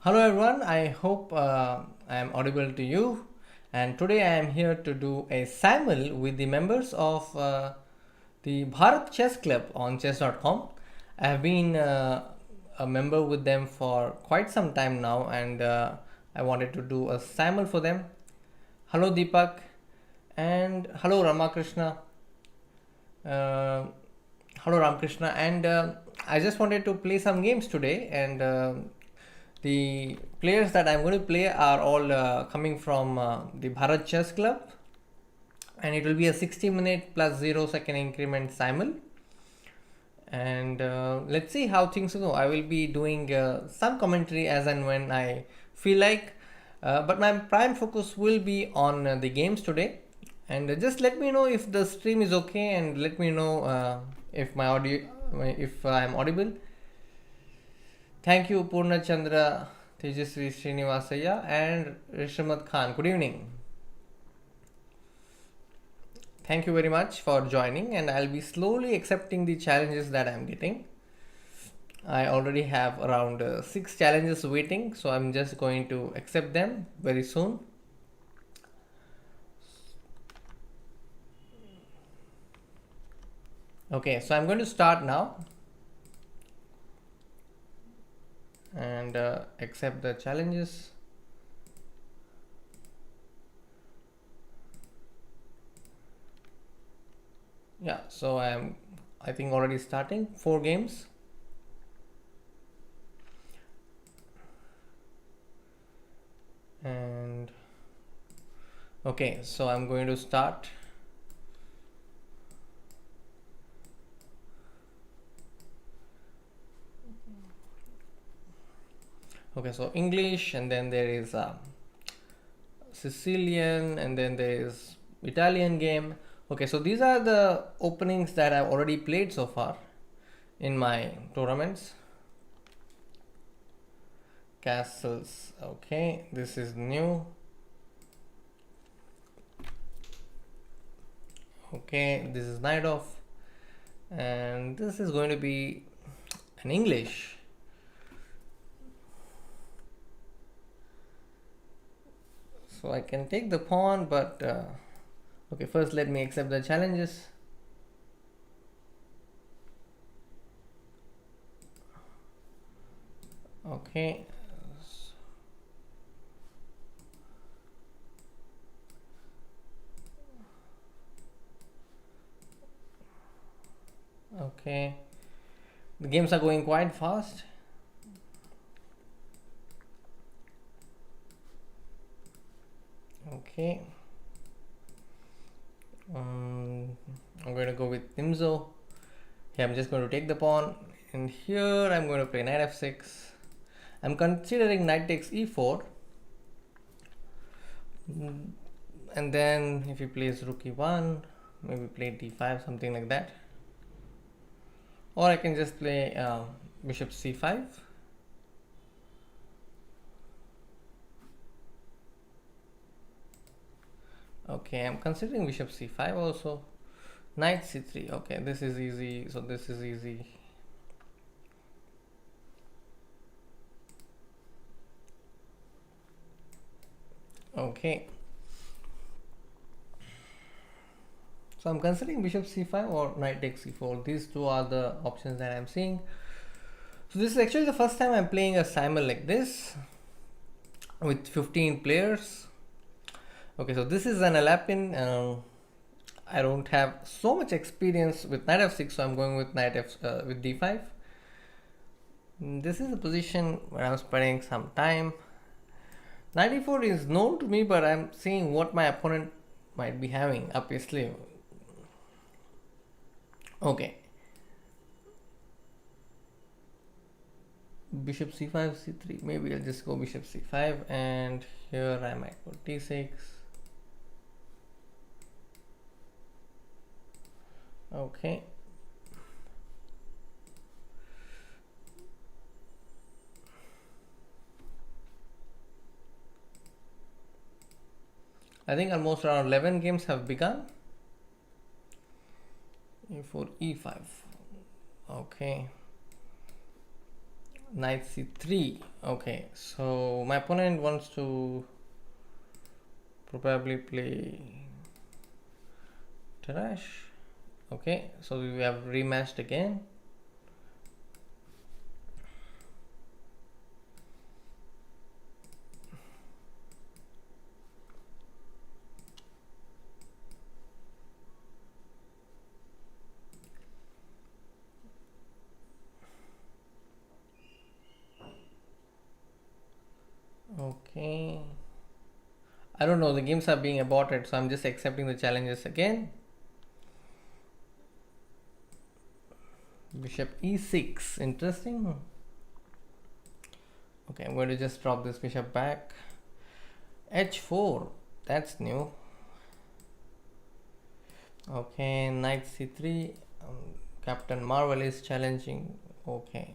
Hello everyone, I hope I am audible to you. And today I am here to do a Simul with the members of the Bharat Chess Club on chess.com. I have been a member with them for quite some time now, and I wanted to do a Simul for them. Hello Deepak, and hello Ramakrishna. Uh, Hello Ramakrishna, and I just wanted to play some games today, and the players that I'm going to play are all coming from the Bharat Chess Club, and it will be a 60-minute plus 0 second increment simul. And let's see how things go. I will be doing some commentary as and when I feel like, but my prime focus will be on the games today. And just let me know if the stream is okay, and let me know if my audio, if I am audible. Thank you, Purna Chandra, Tejasvi Srinivasaya, and Rishamat Khan. Good evening. Thank you very much for joining, and I'll be slowly accepting the challenges that I'm getting. I already have around 6 challenges waiting, so I'm just going to accept them very soon. Okay, so I'm going to start now and accept the challenges. Yeah, so I think already starting 4 games. And okay, so I'm going to start. Okay, so English, and then there is Sicilian, and then there is Italian game. Okay, so these are the openings that I've already played so far in my tournaments. Castles. Okay, this is new. Okay, this is Knight off, and this is going to be an English. So I can take the pawn, but okay, first let me accept the challenges. Okay. Okay. The games are going quite fast. Okay. I'm going to go with Nimzo. Here I'm just going to take the pawn, and here I'm going to play knight f6. I'm considering knight takes e4, and then if he plays rook e1, maybe play d5, something like that. Or I can just play bishop c5. Okay, I'm considering bishop c5 also. Knight c3. Okay, this is easy. So this is easy. Okay. So I'm considering bishop c5 or knight takes c4. These two are the options that I'm seeing. So this is actually the first time I'm playing a simul like this with 15 players. Okay, so this is an Alapin. I don't have so much experience with knight f6, so I'm going with knight with d5. This is a position where I'm spending some time. Knight e4 is known to me, but I'm seeing what my opponent might be having up his sleeve. Okay. Bishop c5, c3. Maybe I'll just go bishop c5, and here I might go d6. Okay. I think almost around 11 games have begun. E4, e5. Okay. Knight c3. Okay, so my opponent wants to probably play Tarash. Okay, so we have rematched again. Okay, I don't know, the games are being aborted, so I'm just accepting the challenges again. Bishop e6, interesting. Okay, I'm going to just drop this bishop back. h4, that's new. Okay, knight c3. Captain Marvel is challenging. Okay,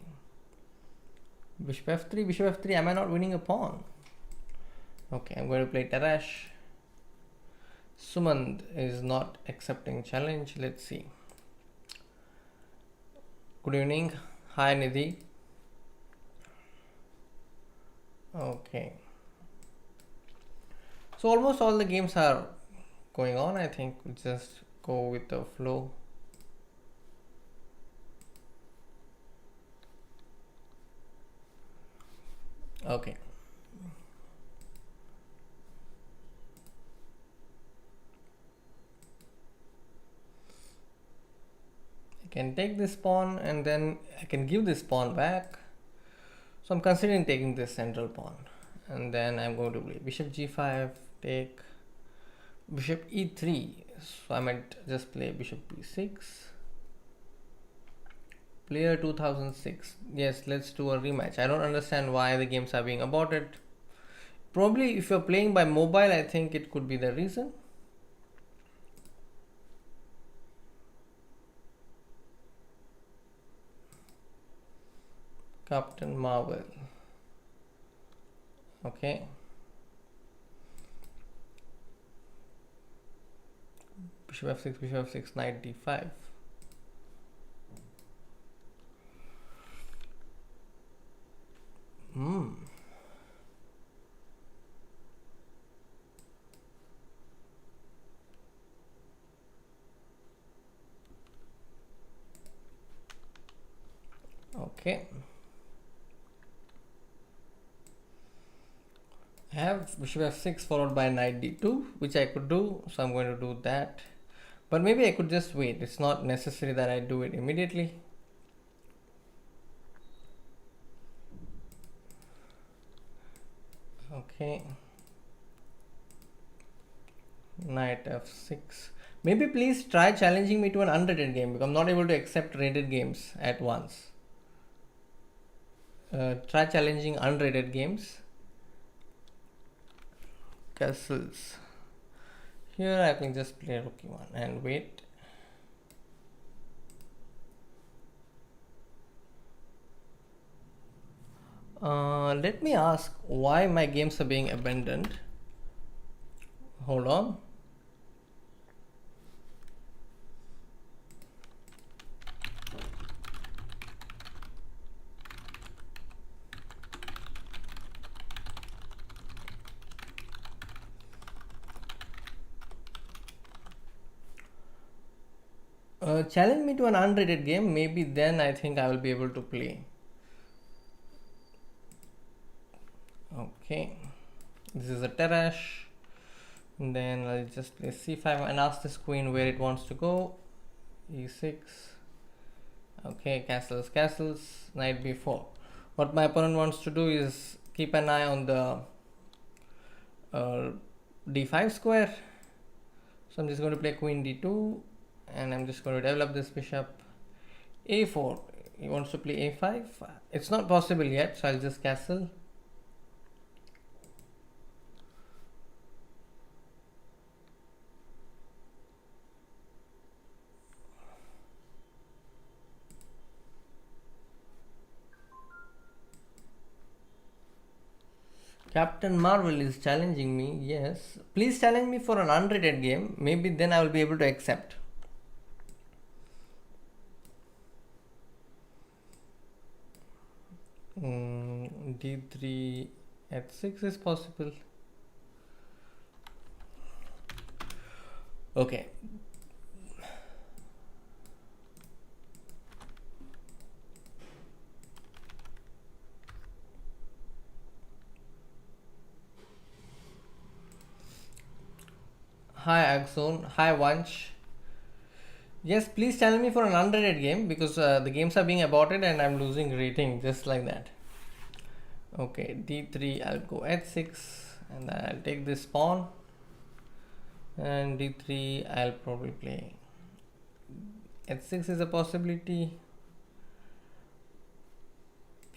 bishop f3, bishop f3. Am I not winning a pawn? Okay, I'm going to play Tarash. Sumant is not accepting challenge. Let's see. Good evening. Hi Nidhi. Okay. So almost all the games are going on. I think we'll just go with the flow. Okay. I can take this pawn and then I can give this pawn back. So I'm considering taking this central pawn. And then I'm going to play bishop g5, take bishop e3. So I might just play bishop b6. Player 2006. Yes, let's do a rematch. I don't understand why the games are being aborted. Probably if you're playing by mobile, I think it could be the reason. Captain Marvel. Okay. Bishop f6, bishop f6, knight d5. Okay. I have bishop f6 followed by knight d2, which I could do, so I'm going to do that. But maybe I could just wait. It's not necessary that I do it immediately. Okay. Knight f6. Maybe please try challenging me to an unrated game, because I'm not able to accept rated games at once. Try challenging unrated games. Castles. Here I can just play rook e1 and wait. Let me ask why my games are being abandoned. Hold on. Challenge me to an unrated game, maybe then I think I will be able to play. Okay, this is a Tarash. Then I'll just play c5 and ask this queen where it wants to go. e6. Okay, castles, castles, knight b4. What my opponent wants to do is keep an eye on the d5 square. So I'm just going to play queen d2 and I'm just going to develop this bishop. a4. He wants to play a5. It's not possible yet, so I'll just castle. Captain Marvel is challenging me. Yes, please challenge me for an unrated game. Maybe then I will be able to accept. D3 at 6 is possible. Okay. Hi Axon. Hi Vanch. Yes, please challenge me for an unrated game because the games are being aborted and I'm losing rating just like that. Okay, D3, I'll go H6 and I'll take this pawn. And D3, I'll probably play H6 is a possibility.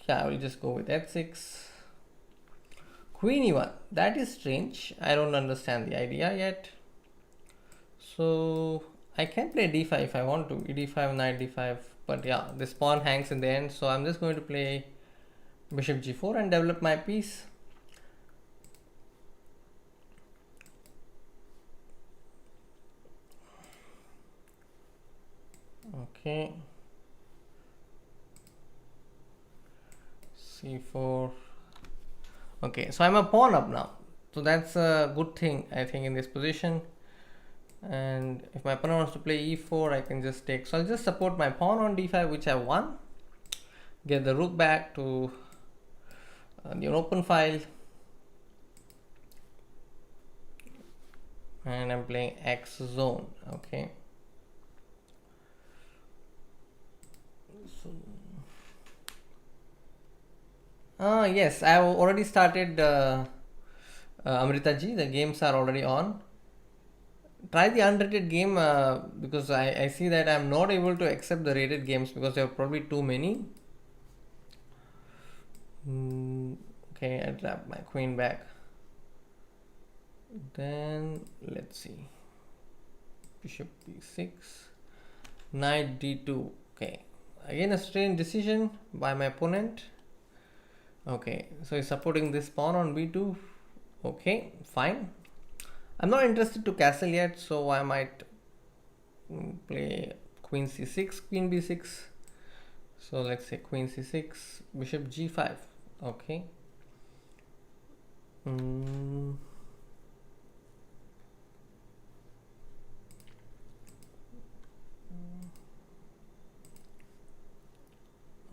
Yeah, I will just go with H6. Queen E1, that is strange. I don't understand the idea yet. So I can play D5 if I want to, E5, Knight D5. But yeah, this pawn hangs in the end. So I'm just going to play Bishop G4 and develop my piece. Okay. C4. Okay, so I'm a pawn up now. So that's a good thing, I think, in this position. And if my opponent wants to play E4, I can just take. So I'll just support my pawn on D5, which I won. Get the rook back to the open file. And I'm playing X zone. Okay. Yes, I have already started Amrita ji. The games are already on. Try the unrated game because I see that I'm not able to accept the rated games because there are probably too many. Okay, I drop my queen back. Then let's see. Bishop b6, knight d2. Okay, again a strange decision by my opponent. Okay, so he's supporting this pawn on b2. Okay, fine. I'm not interested to castle yet, so I might play queen c6, queen b6. So let's say queen c6, bishop g5. Okay.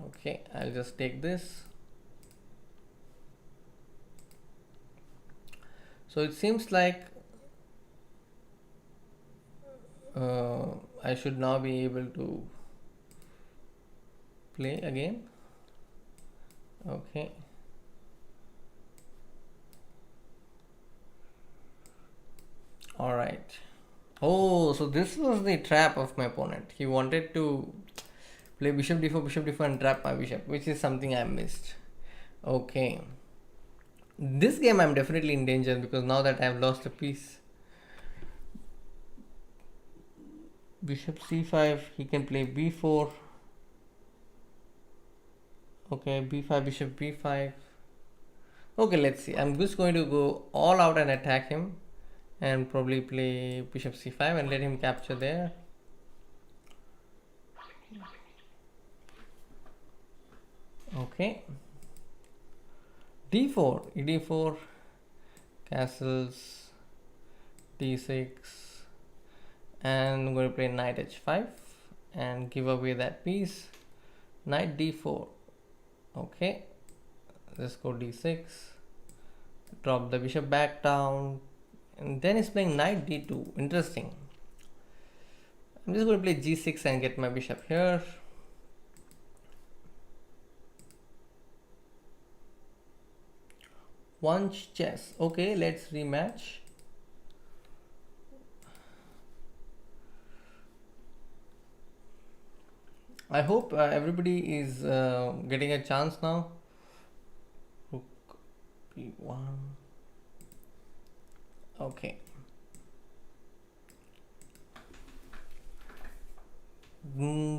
Okay, I'll just take this. So it seems like I should now be able to play again. Okay. All right. Oh, so this was the trap of my opponent. He wanted to play bishop d4 and trap my bishop, which is something I missed. Okay. This game I'm definitely in danger because now that I've lost a piece. Bishop c5, he can play b4. Okay, b5, bishop b5. Okay, let's see. I'm just going to go all out and attack him and probably play bishop c5 and let him capture there. Okay. d4, ed4, castles, d6, and I'm going to play knight h5 and give away that piece. Knight d4. Okay, let's go d6, drop the bishop back down, and then he's playing knight d2. Interesting. I'm just going to play g6 and get my bishop here. One chess. Okay, let's rematch. I hope everybody is getting a chance now. Rook b1. Okay.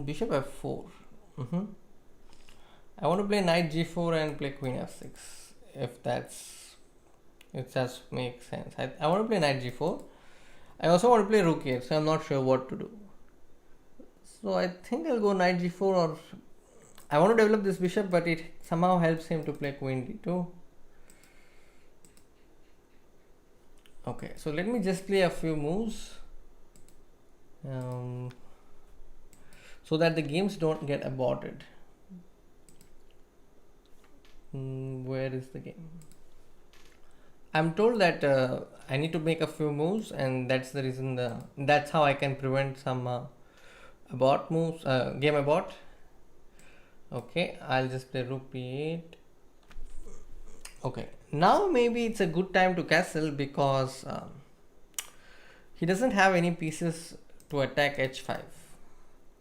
Bishop f4. I want to play knight g4 and play queen f6. If that makes sense. I want to play knight g4. I also want to play rook a8, so I'm not sure what to do. So I think I'll go knight g4 or I want to develop this bishop, but it somehow helps him to play queen d2. Okay, so let me just play a few moves so that the games don't get aborted. Where is the game? I'm told that I need to make a few moves, and that's the reason. That's how I can prevent some abort moves, game abort. Okay, I'll just play rook b8. Okay, now maybe it's a good time to castle because he doesn't have any pieces to attack h5.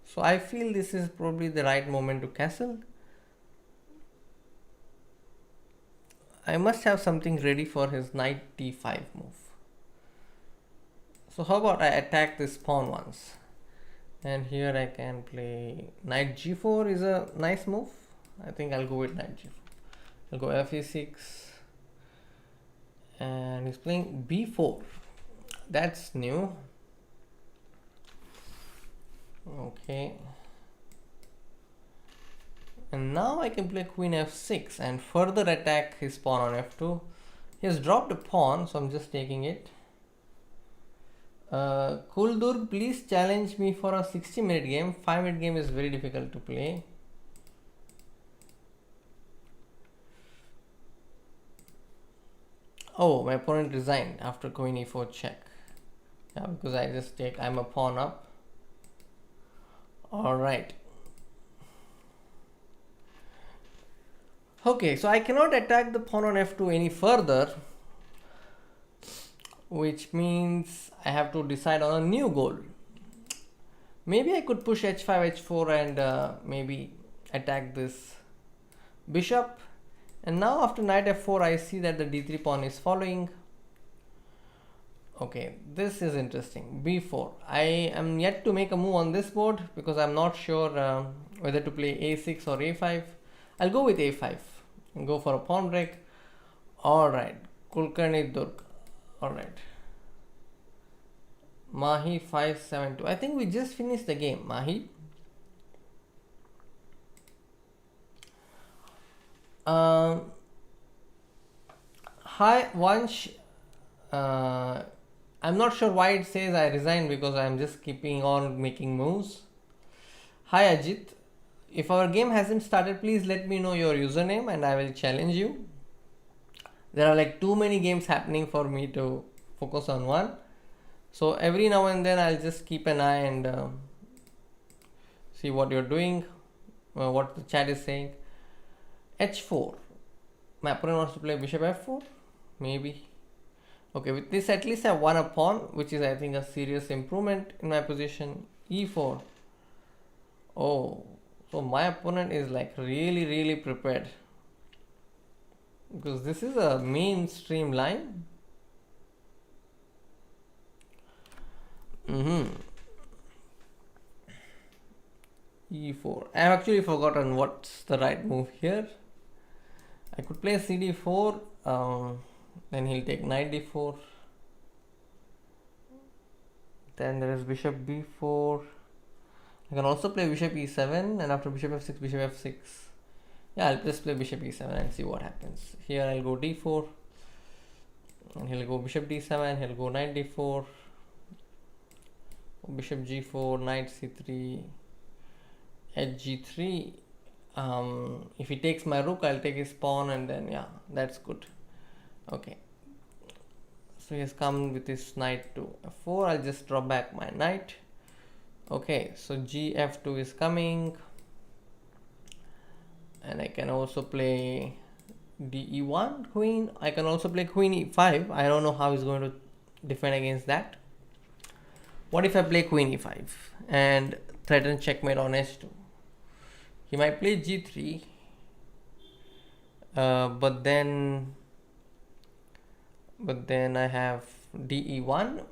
So I feel this is probably the right moment to castle. I must have something ready for his knight d5 move. So how about I attack this pawn once? And here I can play knight g4 is a nice move. I think I'll go with knight g4. I'll go f6. And he's playing b4. That's new. Okay. And now I can play queen f6 and further attack his pawn on f2. He has dropped a pawn, so I'm just taking it. Kuldurg, please challenge me for a 60-minute game. 5-minute game is very difficult to play. Oh, my opponent resigned after queen e4 check. Yeah, because I just take, I'm a pawn up. Alright. Okay, so I cannot attack the pawn on f2 any further, which means I have to decide on a new goal. Maybe I could push h5, h4 and maybe attack this bishop. And now after knight f4, I see that the d3 pawn is following. Okay, this is interesting. b4. I am yet to make a move on this board because I'm not sure whether to play a6 or a5. I'll go with a5 and go for a pawn break. Alright, Kulkarni Durg. Alright. Mahi 572. I think we just finished the game, Mahi. Hi Vansh. I'm not sure why it says I resigned because I'm just keeping on making moves. Hi Ajit. If our game hasn't started, please let me know your username and I will challenge you. There are like too many games happening for me to focus on one. So every now and then I'll just keep an eye and see what you're doing, what the chat is saying. h4. My opponent wants to play bishop f4. Maybe. Okay, with this at least I won a pawn, which is I think a serious improvement in my position. e4. Oh, so my opponent is like really prepared. Because this is a mainstream line. e4. I have actually forgotten what's the right move here. I could play cd4, then he'll take knight d4. Then there is bishop b4. I can also play bishop e7 and after bishop f6, bishop f6. Yeah, I'll just play bishop e7 and see what happens. Here I'll go d4 and he'll go bishop d7, he'll go knight d4, bishop g4, knight c3, hg3. If he takes my rook, I'll take his pawn and then yeah, that's good. Okay, so he has come with his knight to f4. I'll just draw back my knight. Okay, so gf2 is coming and I can also play de1 queen. I can also play queen e5. I don't know how he's going to defend against that. What if I play queen e5 and threaten checkmate on h2? He might play g3, but then I have de1.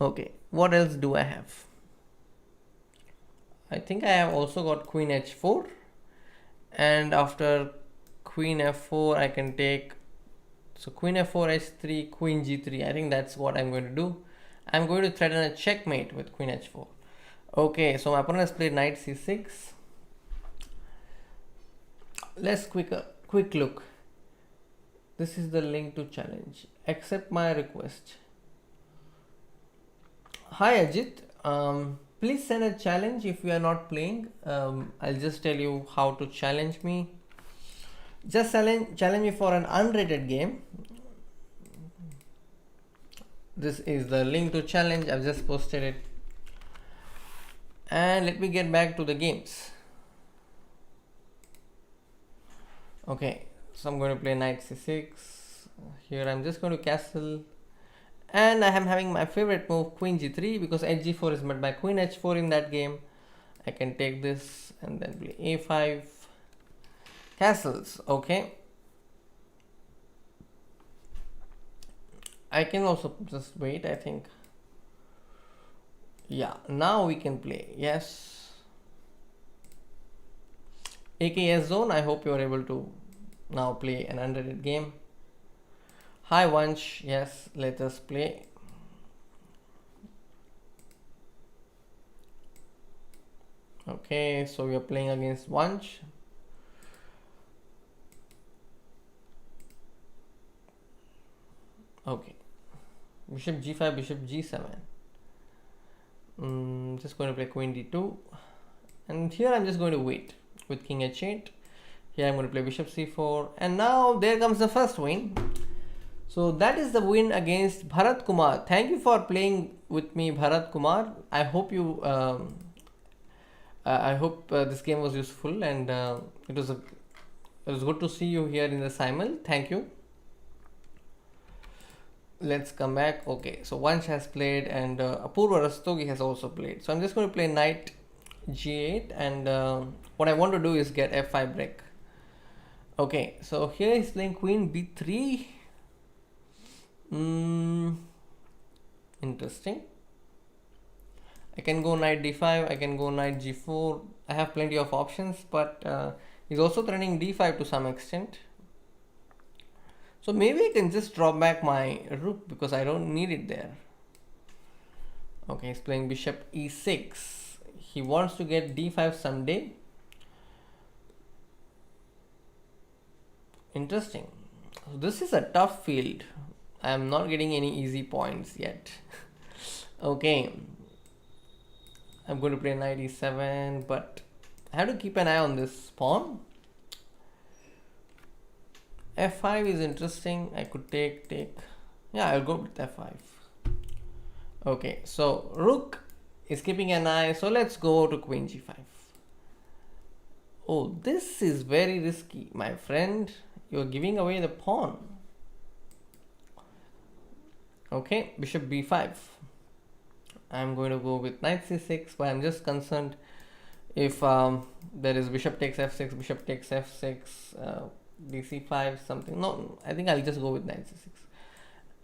Okay, what else do I have? I think I have also got queen h4, and after queen f4 I can take, so queen f4, h3, queen g3. I think that's what I'm going to do. I'm going to threaten a checkmate with queen h4. Okay, so my opponent has played knight c6. Let's quick look. This is the link to challenge. Accept my request. Hi Ajit. Please send a challenge if you are not playing. I'll just tell you how to challenge me. Just challenge me for an unrated game. This is the link to challenge. I've just posted it. And let me get back to the games. Okay, so I'm going to play knight c6. Here I'm just going to castle. And I am having my favorite move, queen g3, because h4 is met by queen h4 in that game. I can take this and then play a5. Castles, okay. I can also just wait, I think. Yeah, now we can play. Yes. AKS zone. I hope you are able to now play an unrated game. Hi Vansh. Yes, let us play. Okay, so we are playing against Vansh. Okay, bishop g5, bishop g7. Just going to play queen d2, and here I'm just going to wait with king h8. Here I'm going to play bishop c4, and now there comes the first win. So that is the win against Bharat Kumar. Thank you for playing with me, Bharat Kumar. I hope you this game was useful, and it was good to see you here in the Simul. Thank you. Let's come back. Okay, so Vansh has played, and Apurva Rastogi has also played. So I'm just going to play knight g8, and what I want to do is get f5 break. Okay, so here he's playing queen b3. Interesting. I can go knight d5, I can go knight g4. I have plenty of options, but he's also threatening d5 to some extent. So maybe I can just drop back my rook because I don't need it there. Okay, he's playing bishop e6. He wants to get d5 someday. Interesting. So this is a tough field. I am not getting any easy points yet. Okay. I'm going to play knight e7, but I have to keep an eye on this pawn. f5 is interesting. I could take. Yeah, I'll go with f5. Okay, so rook is keeping an eye. So let's go to queen g5. Oh, this is very risky, my friend. You're giving away the pawn. Okay, bishop b5. I'm going to go with knight c6, but I'm just concerned if there is bishop takes f6, bishop takes f6, dc5, something. No, I think I'll just go with knight c6.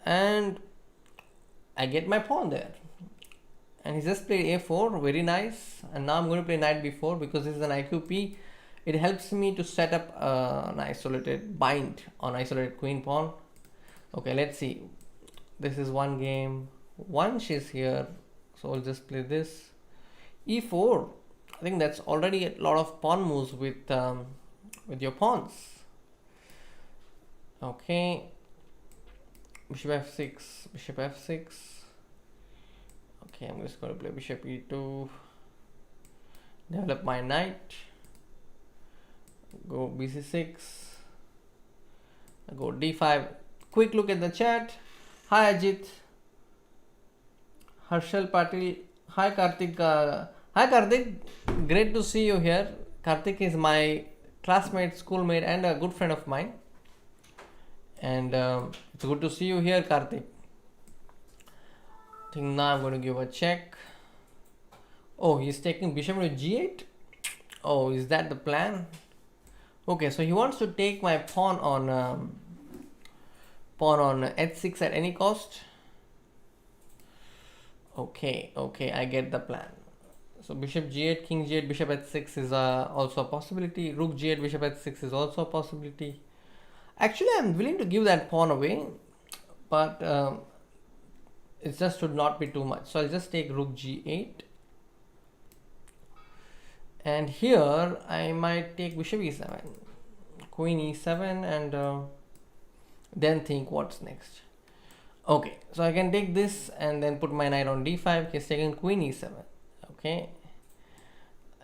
And I get my pawn there. And he just played a4, very nice. And now I'm going to play knight b4 because this is an IQP. It helps me to set up an isolated bind on isolated queen pawn. Okay, let's see. This is one game. Vansh is here. So I'll just play this. e4. I think that's already a lot of pawn moves with your pawns. Okay. Bishop f6. Bishop f6. Okay, I'm just going to play bishop e2. Develop my knight. Go bc6. Go d5. Quick look at the chat. Hi Ajit. Harshal Patil. Hi Karthik. Hi Karthik. Great to see you here. Karthik is my classmate, schoolmate, and a good friend of mine. And it's good to see you here, Karthik. I think now I'm going to give a check. Oh, he's taking bishop to g8. Oh, is that the plan? Okay, so he wants to take my pawn on h6 at any cost. Okay, I get the plan. So bishop g8, king g8, bishop h6 is also a possibility. Rook g8, bishop h6 is also a possibility. Actually, I'm willing to give that pawn away, but it just should not be too much. So I'll just take rook g8. And here I might take bishop e7, queen e7, and then think what's next. Okay, so I can take this and then put my knight on d5. He's taking queen e7. Okay,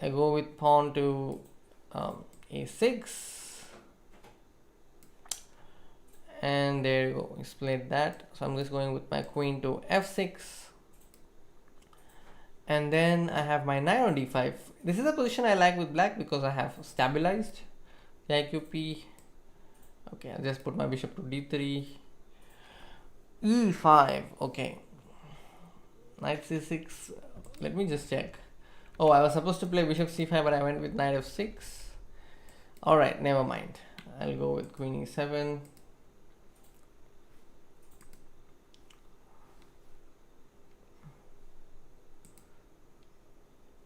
I go with pawn to a6, and there you go, he's played that. So I'm just going with my queen to f6, and then I have my knight on d5. This is a position I like with black because I have stabilized the IQP. Okay, I'll just put my bishop to d3, e5. Okay, knight c6. Let me just check. Oh, I was supposed to play bishop c5, but I went with knight f6. Alright, never mind. I'll go with queen e7.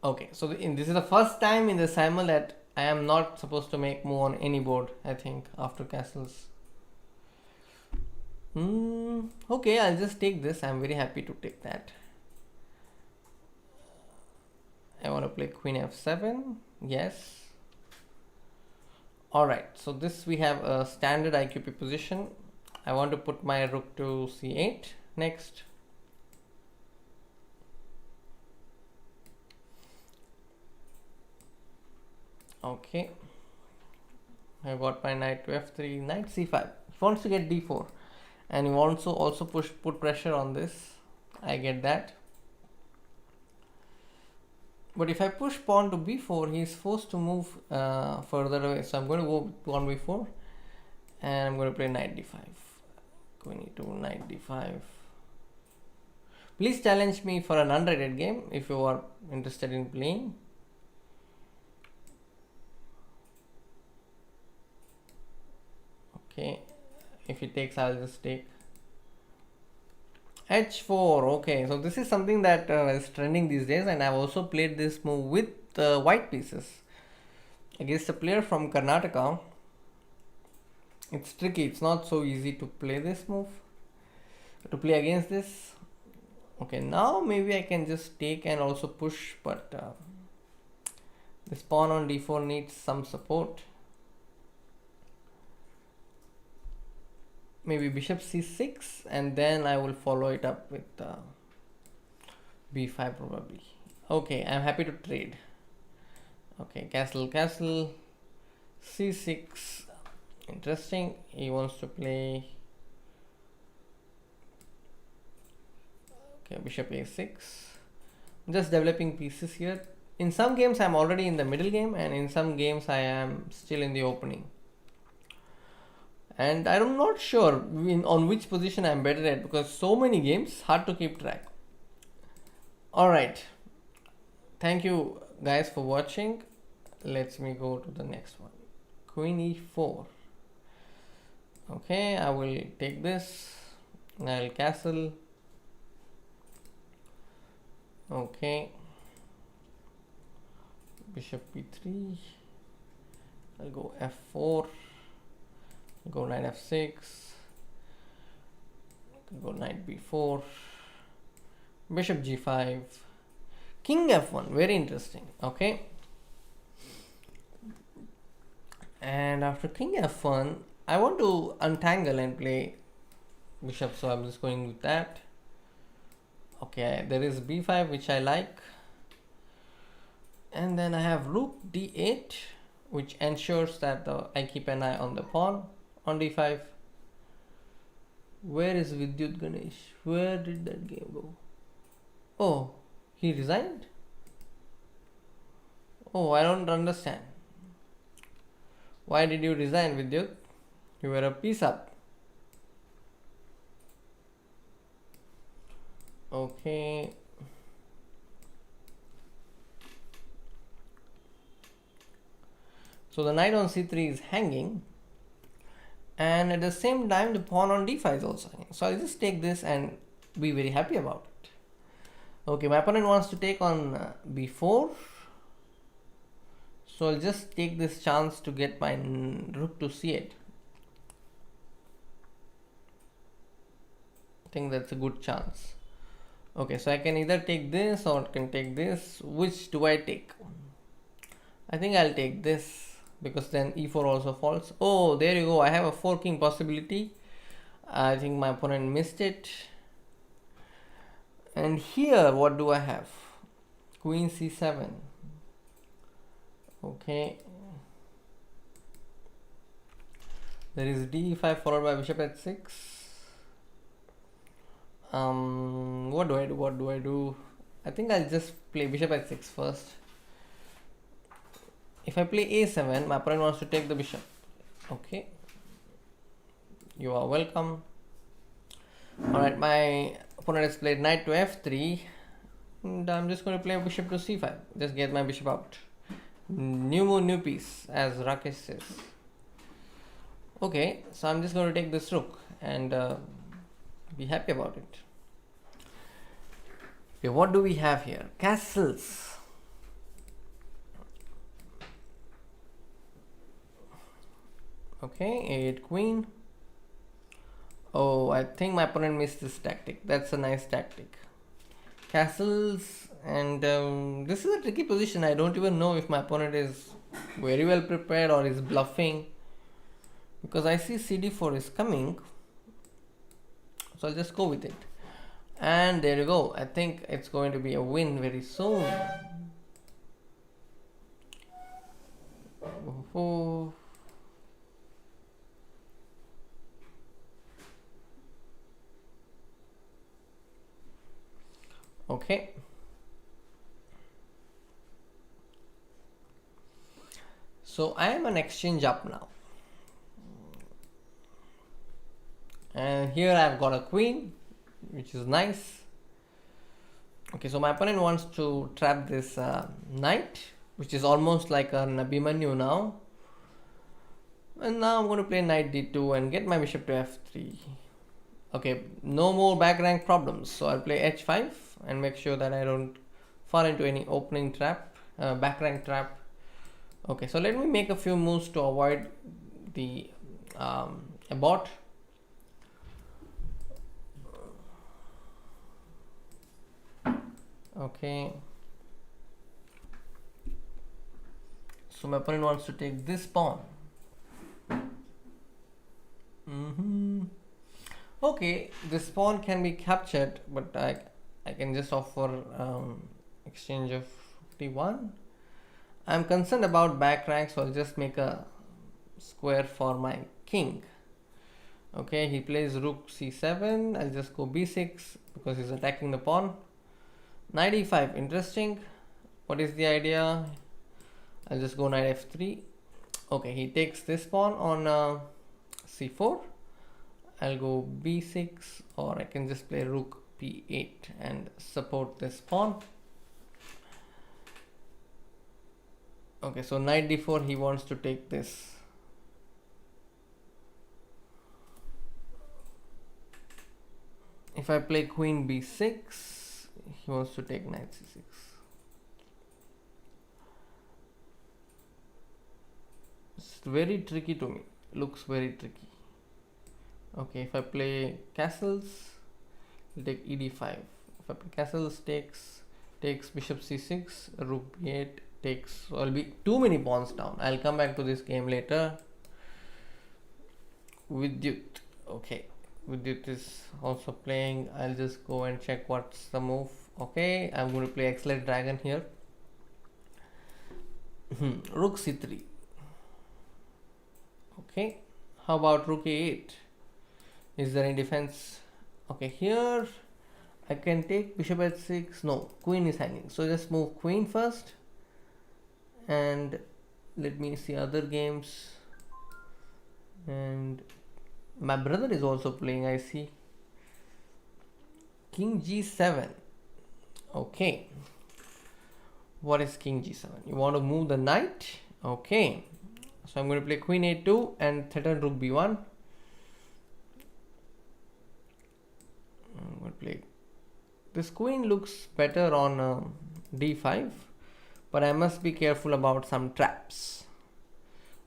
Okay, so this is the first time in the simul that I am not supposed to make move on any board, I think, after castles. Okay, I'll just take this. I'm very happy to take that. I want to play queen f7. Yes. Alright, so this we have a standard IQP position. I want to put my rook to c8 next. Okay, I got my knight to f3, knight c5. He wants to get d4, and he wants to also put pressure on this. I get that. But if I push pawn to b4, he is forced to move further away. So I'm going to go with pawn b4, and I'm going to play knight d5. Queen e2, knight d5. Please challenge me for an unrated game if you are interested in playing. Okay, if he takes, I'll just take h4. Okay, so this is something that is trending these days, and I've also played this move with white pieces against a player from Karnataka. It's tricky. It's not so easy to play this move, to play against this. Okay, now maybe I can just take and also push, but this pawn on d4 needs some support. Maybe bishop c6, and then I will follow it up with b5 probably. Okay, I'm happy to trade. Okay, castle, castle, c6. Interesting. He wants to play. Okay, bishop a6. Just developing pieces here. In some games I'm already in the middle game, and in some games I am still in the opening. And I'm not sure on which position I'm better at, because so many games, hard to keep track. Alright, thank you guys for watching. Let me go to the next one. Queen e4. Okay, I will take this, I'll castle. Okay, bishop b3. I'll go f4. Go knight f6, go knight b4, bishop g5, king f1. Very interesting. Okay, and after king f1 I want to untangle and play bishop, so I'm just going with that. Okay, there is b5 which I like, and then I have rook d8, which ensures that I keep an eye on the pawn on d5. Where is Vidyut Ganesh? Where did that game go? Oh, he resigned? Oh, I don't understand. Why did you resign, Vidyut? You were a piece up. Okay. So the knight on c3 is hanging, and at the same time the pawn on d5 is also hanging. So I'll just take this and be very happy about it. Okay, my opponent wants to take on b4, so I'll just take this chance to get my rook to c8. I think that's a good chance. Okay, so I can either take this or can take this. Which do I take? I think I'll take this because then e4 also falls. Oh, there you go. I have a forking possibility. I think my opponent missed it. And here, what do I have? Queen c7. Okay. There is d5 followed by bishop h6. What do I do? What do I do? I think I'll just play bishop h6 first. If I play a7, my opponent wants to take the bishop. Okay. You are welcome. Alright, my opponent has played knight to f3. And I'm just going to play bishop to c5. Just get my bishop out. New move, new piece, as Rakesh says. Okay, so I'm just going to take this rook and be happy about it. Okay, what do we have here? Castles. Okay, a8 queen. Oh, I think my opponent missed this tactic. That's a nice tactic. Castles, and this is a tricky position. I don't even know if my opponent is very well prepared or is bluffing, because I see cd4 is coming, so I'll just go with it. And there you go. I think it's going to be a win very soon. Oh. Okay. So I am an exchange up now. And here I've got a queen, which is nice. Okay, so my opponent wants to trap this knight, which is almost like an Abhimanyu now. And now I'm going to play knight d2 and get my bishop to f3. Okay, no more back rank problems. So I'll play h5 and make sure that I don't fall into any opening trap, back rank trap. Okay, so let me make a few moves to avoid the abort. Okay, so my opponent wants to take this pawn. Okay, this pawn can be captured, but I can just offer exchange of d1. I'm concerned about back rank, so I'll just make a square for my king. Okay, he plays rook c7. I'll just go b6 because he's attacking the pawn. Knight e5, interesting. What is the idea? I'll just go knight f3. Okay, he takes this pawn on c4. I'll go b6, or I can just play rook p8 and support this pawn. Okay, so knight d4, he wants to take this. If I play queen b6, he wants to take knight c6. It's very tricky to me. Looks very tricky. Okay, if I play castles, he'll take ed5. If I play castles, takes bishop c6, rook b8 takes. So I'll be too many pawns down. I'll come back to this game later. Vidyut. Okay, Vidyut is also playing. I'll just go and check what's the move. Okay, I'm going to play Excellent Dragon here. Rook c3. Okay, how about rook a8? Is there any defense? Okay, here I can take bishop h6. No, queen is hanging. So just move queen first. And let me see other games. And my brother is also playing, I see. King g7. Okay. What is king g7? You want to move the knight? Okay. So I'm going to play queen a2 and threaten rook b1. I'm going to play. This queen looks better on d5, but I must be careful about some traps.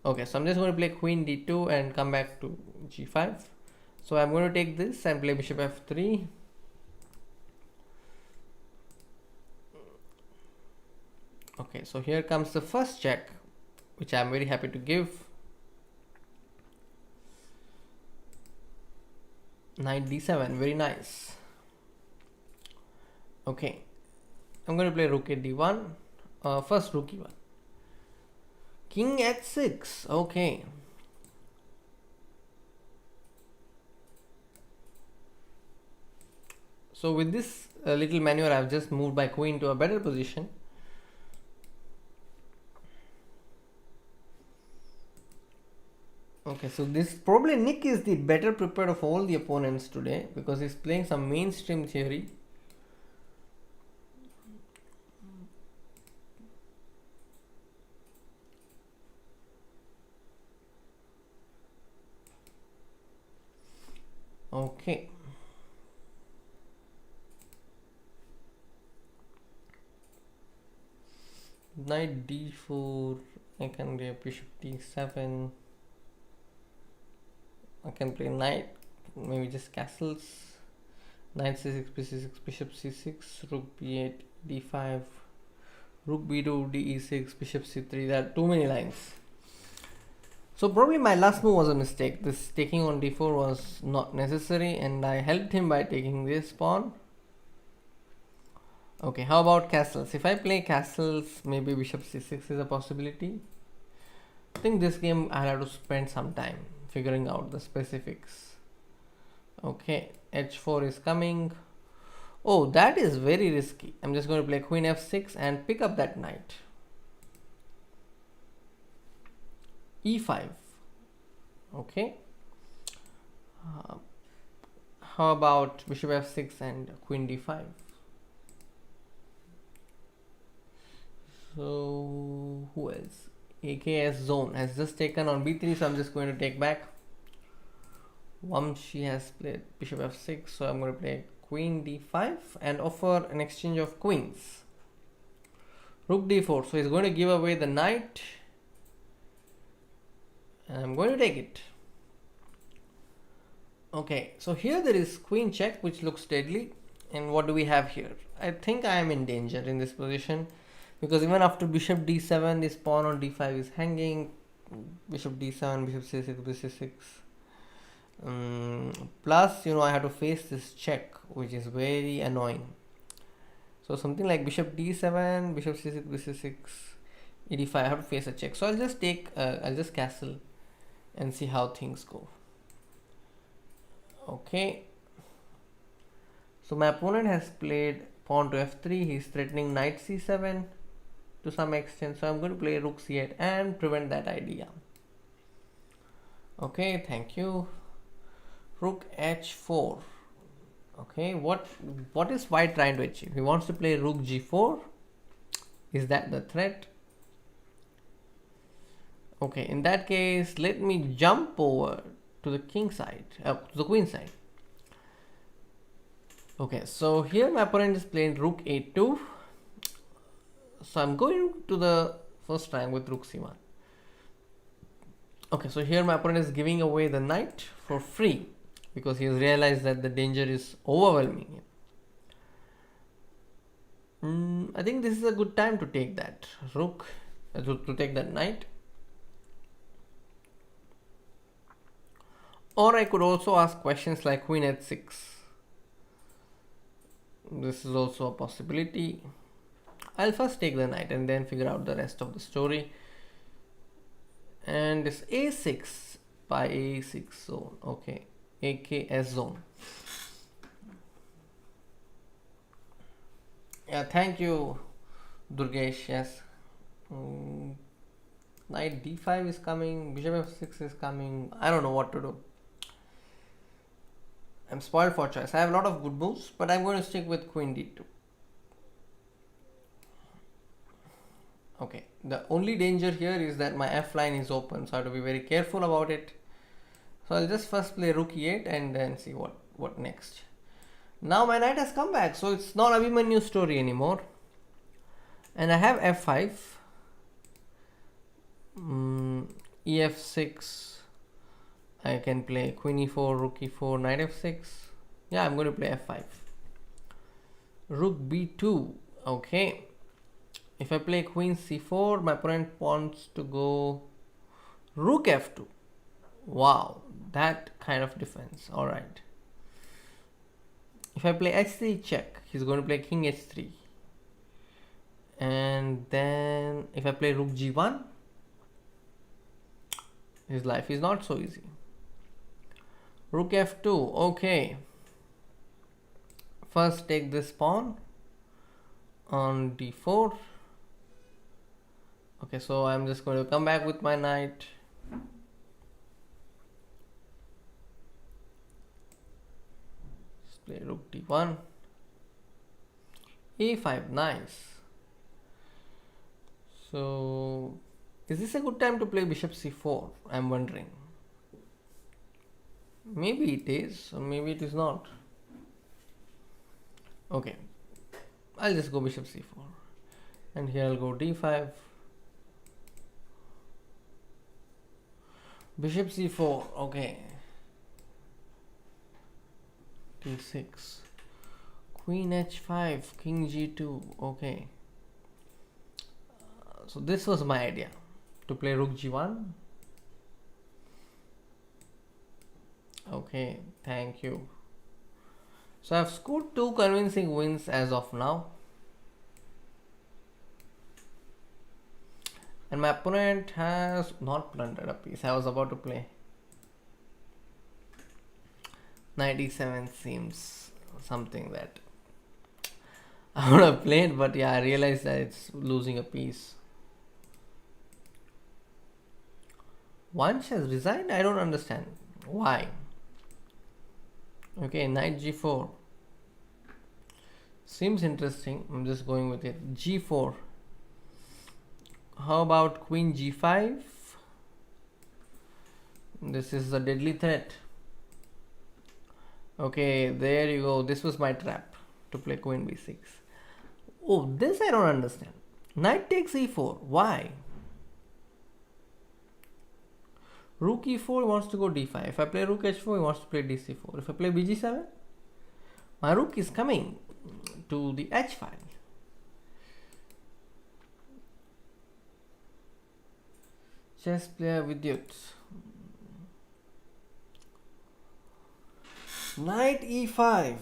Okay, so I'm just going to play queen d2 and come back to g5. So I'm going to take this and play bishop f3. Okay, so here comes the first check, which I'm very happy to give. Knight d7, very nice. Okay, I'm going to play rook at d1. First rook e1. King h6. Okay. So with this little maneuver, I've just moved my queen to a better position. Okay, so this probably Nick is the better prepared of all the opponents today because he's playing some mainstream theory. Okay. Knight d4. I can play bishop d7. I can play knight, maybe just castles. Knight c6, b6, bishop c6, rook b8, d5, rook b2, de6, bishop c3. There are too many lines. So probably my last move was a mistake. This taking on d4 was not necessary, and I helped him by taking this pawn. Okay, how about castles? If I play castles, maybe bishop c6 is a possibility. I think this game I'll have to spend some time figuring out the specifics. Okay, h4 is coming. Oh, that is very risky. I'm just going to play queen f6 and pick up that knight. e5. Okay. How about bishop f6 and queen d5? So who else? AKS zone has just taken on b3, so I'm just going to take back. She has played bishop f6, so I'm going to play queen d5 and offer an exchange of queens. Rook d4, so he's going to give away the knight, and I'm going to take it. Okay, so here there is queen check, which looks deadly. And what do we have here? I think I am in danger in this position, because even after bishop d7, this pawn on d5 is hanging. Bishop d7, bishop c6, bishop c6. Plus, I have to face this check, which is very annoying. So something like bishop d7, bishop c6, bishop c6, e5. I have to face a check. So I'll just I'll just castle and see how things go. Okay. So my opponent has played pawn to f3. He's threatening knight c7 to some extent. So I'm going to play rook c8 and prevent that idea. Okay, thank you. Rook h4. Okay, what is white trying to achieve? He wants to play rook g4. Is that the threat? Okay, in that case, let me jump over to the king side, to the queen side. Okay, so here my opponent is playing rook a2. So I'm going to the first rank with rook c1. Okay, so here my opponent is giving away the knight for free because he has realized that the danger is overwhelming him. I think this is a good time to take that rook, to take that knight. Or I could also ask questions like queen h6. This is also a possibility. I'll first take the knight and then figure out the rest of the story. And this a6 by a6 zone. Okay, AKS zone. Yeah, thank you, Durgesh. Yes. Knight d5 is coming, bishop f6 is coming. I don't know what to do. I'm spoiled for choice. I have a lot of good moves, but I'm going to stick with queen d2. Okay, the only danger here is that my f line is open, so I have to be very careful about it. So I'll just first play rook e8 and then see what next. Now my knight has come back, so it's not Abhimanyu story anymore. And I have f5, ef6. I can play queen e4, rook e4, knight f6. Yeah, I'm going to play f5. Rook b2. Okay. If I play queen c4, my opponent wants to go rook f2. Wow, that kind of defense. Alright. If I play h3 check, he's going to play king h3. And then if I play rook g1, his life is not so easy. Rook f2, okay. First take this pawn on d4. Okay, so I'm just going to come back with my knight. Let's play rook d1. a5, nice. So, is this a good time to play bishop c4? I'm wondering. Maybe it is, or maybe it is not. Okay, I'll just go bishop c4. And here I'll go d5. Bishop c4, okay. d6. Queen h5, king g2, okay. So this was my idea, to play rook g1. Okay, thank you. So I've scored 2 convincing wins as of now. And my opponent has not plundered a piece. I was about to play. Knight e7 seems something that I would have played, but yeah, I realized that it's losing a piece. Vansh has resigned? I don't understand. Why? Okay, knight g4. Seems interesting. I'm just going with it. g4. How about queen g5? This is a deadly threat. Okay, there you go. This was my trap to play queen b6. Oh, this I don't understand. Knight takes e4. Why? Rook e4, he wants to go d5. If I play rook h4, he wants to play dc4. If I play bg7, my rook is coming to the h file. Chess player Vidyut. Knight e5.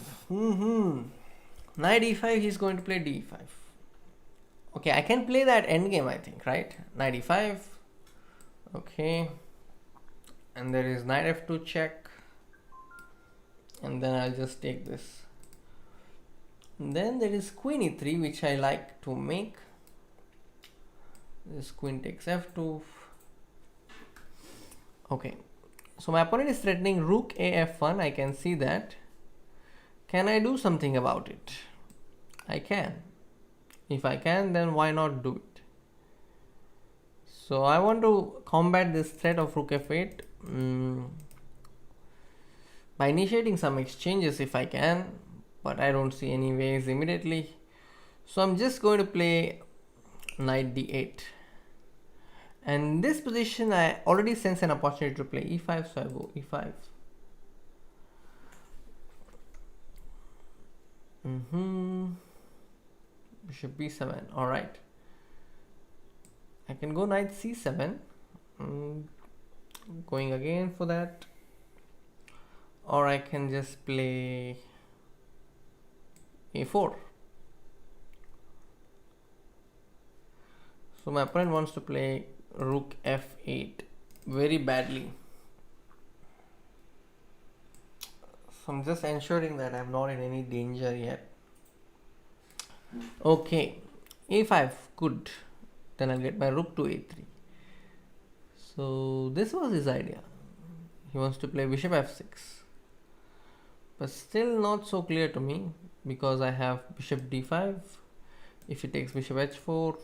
Knight e5, he's going to play d5. Okay, I can play that endgame, I think, right? Knight e5. Okay. And there is knight f2 check. And then I'll just take this. And then there is queen e3, which I like to make. This queen takes f2. Okay. So my opponent is threatening rook af1. I can see that. Can I do something about it? I can. If I can, then why not do it? So I want to combat this threat of rook f8 by initiating some exchanges if I can, but I don't see any ways immediately. So I'm just going to play knight d8. And in this position, I already sense an opportunity to play e5, so I go e5. Bishop b7, alright. I can go knight c7. Going again for that. Or I can just play a4. So my opponent wants to play rook f8 very badly. So I'm just ensuring that I'm not in any danger yet. Okay, a5, good. Then I'll get my rook to a3. So this was his idea. He wants to play bishop f6. But still not so clear to me, because I have bishop d5. If he takes bishop h4,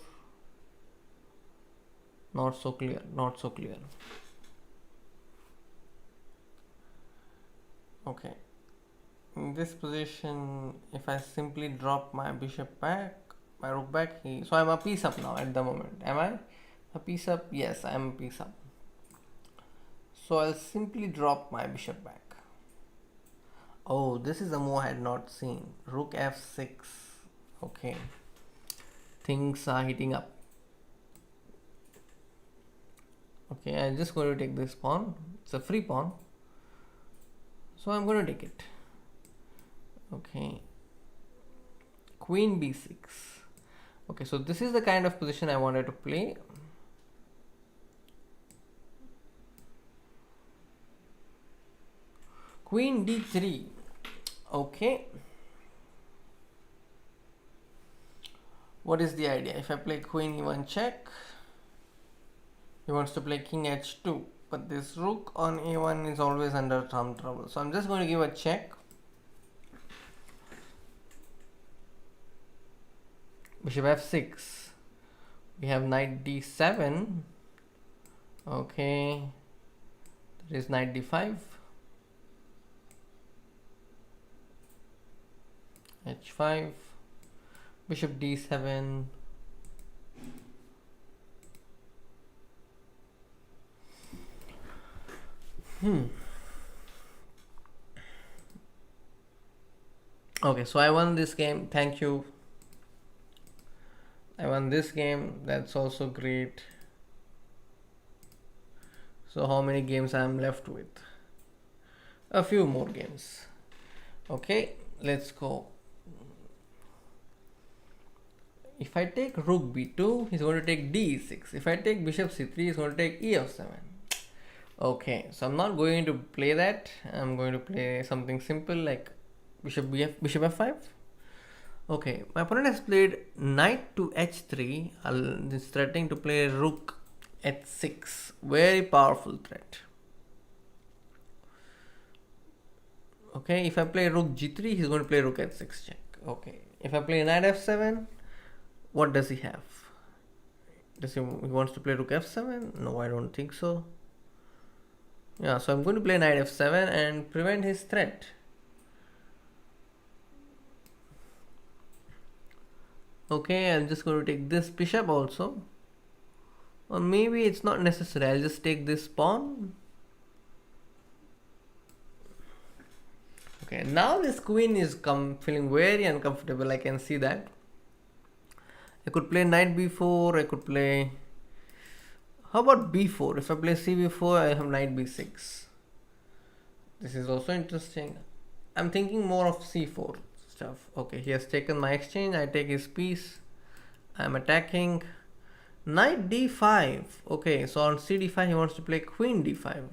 not so clear, not so clear. Okay. In this position, if I simply drop my bishop back, my rook back, so I'm a piece up now at the moment. Am I a piece up? Yes, I am a piece up. So I'll simply drop my bishop back. Oh, this is a move I had not seen. Rook f6. Okay. things are heating up. Okay, I'm just going to take this pawn. It's a free pawn, so I'm going to take it. Okay, queen b6. Okay, so this is the kind of position I wanted to play. Queen d3. Okay, what is the idea? If I play queen e1 check, he wants to play king h2, but this rook on a1 is always under some trouble, so I'm just going to give a check. Bishop f6. We have knight d7. Okay, there is knight d5. h5. Bishop d7. Okay, so I won this game. Thank you. I won this game. That's also great. So how many games I am left with? A few more games. Okay, let's go. If I take rook b2, he's going to take d6. If I take bishop c3, he's going to take e of 7. Okay, so I'm not going to play that. I'm going to play something simple like bishop f5. Okay, my opponent has played knight to h3. He's threatening to play rook h6. Very powerful threat. Okay, if I play rook g3, he's going to play rook h6 check. Okay, if I play knight f7, what does he have? He wants to play rook f7? No, I don't think so. Yeah, so I'm going to play knight f7 and prevent his threat. Okay, I'm just going to take this bishop also. Or maybe it's not necessary. I'll just take this pawn. Okay, now this queen is feeling very uncomfortable. I can see that. I could play knight b4. I could play... How about b4? If I play cb4, I have knight b6. This is also interesting. I'm thinking more of c4 stuff. Okay, he has taken my exchange. I take his piece. I'm attacking. Knight d5. Okay, so on cd5 he wants to play queen d5.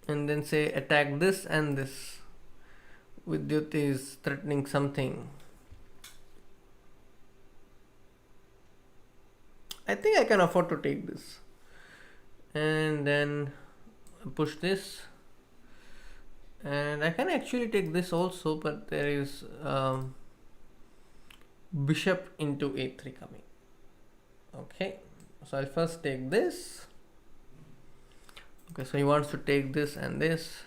And then say attack this and this. Vidyut is threatening something. I think I can afford to take this. And then push this. And I can actually take this also, but there is bishop into a3 coming. Okay, so I'll first take this. Okay, so he wants to take this and this.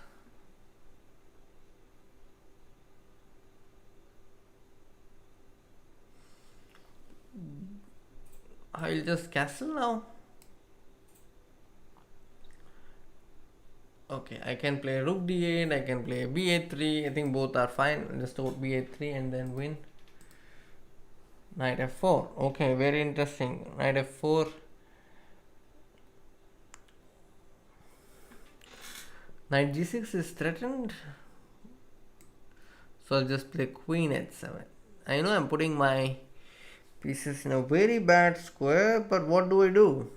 I'll just castle now. Okay, I can play rook d8, I can play b8-3. I think both are fine. Just go b8-3 and then win. Knight f4. Okay, very interesting. Knight f4. Knight g6 is threatened. So I'll just play queen h7. I know I'm putting my pieces in a very bad square, but what do I do?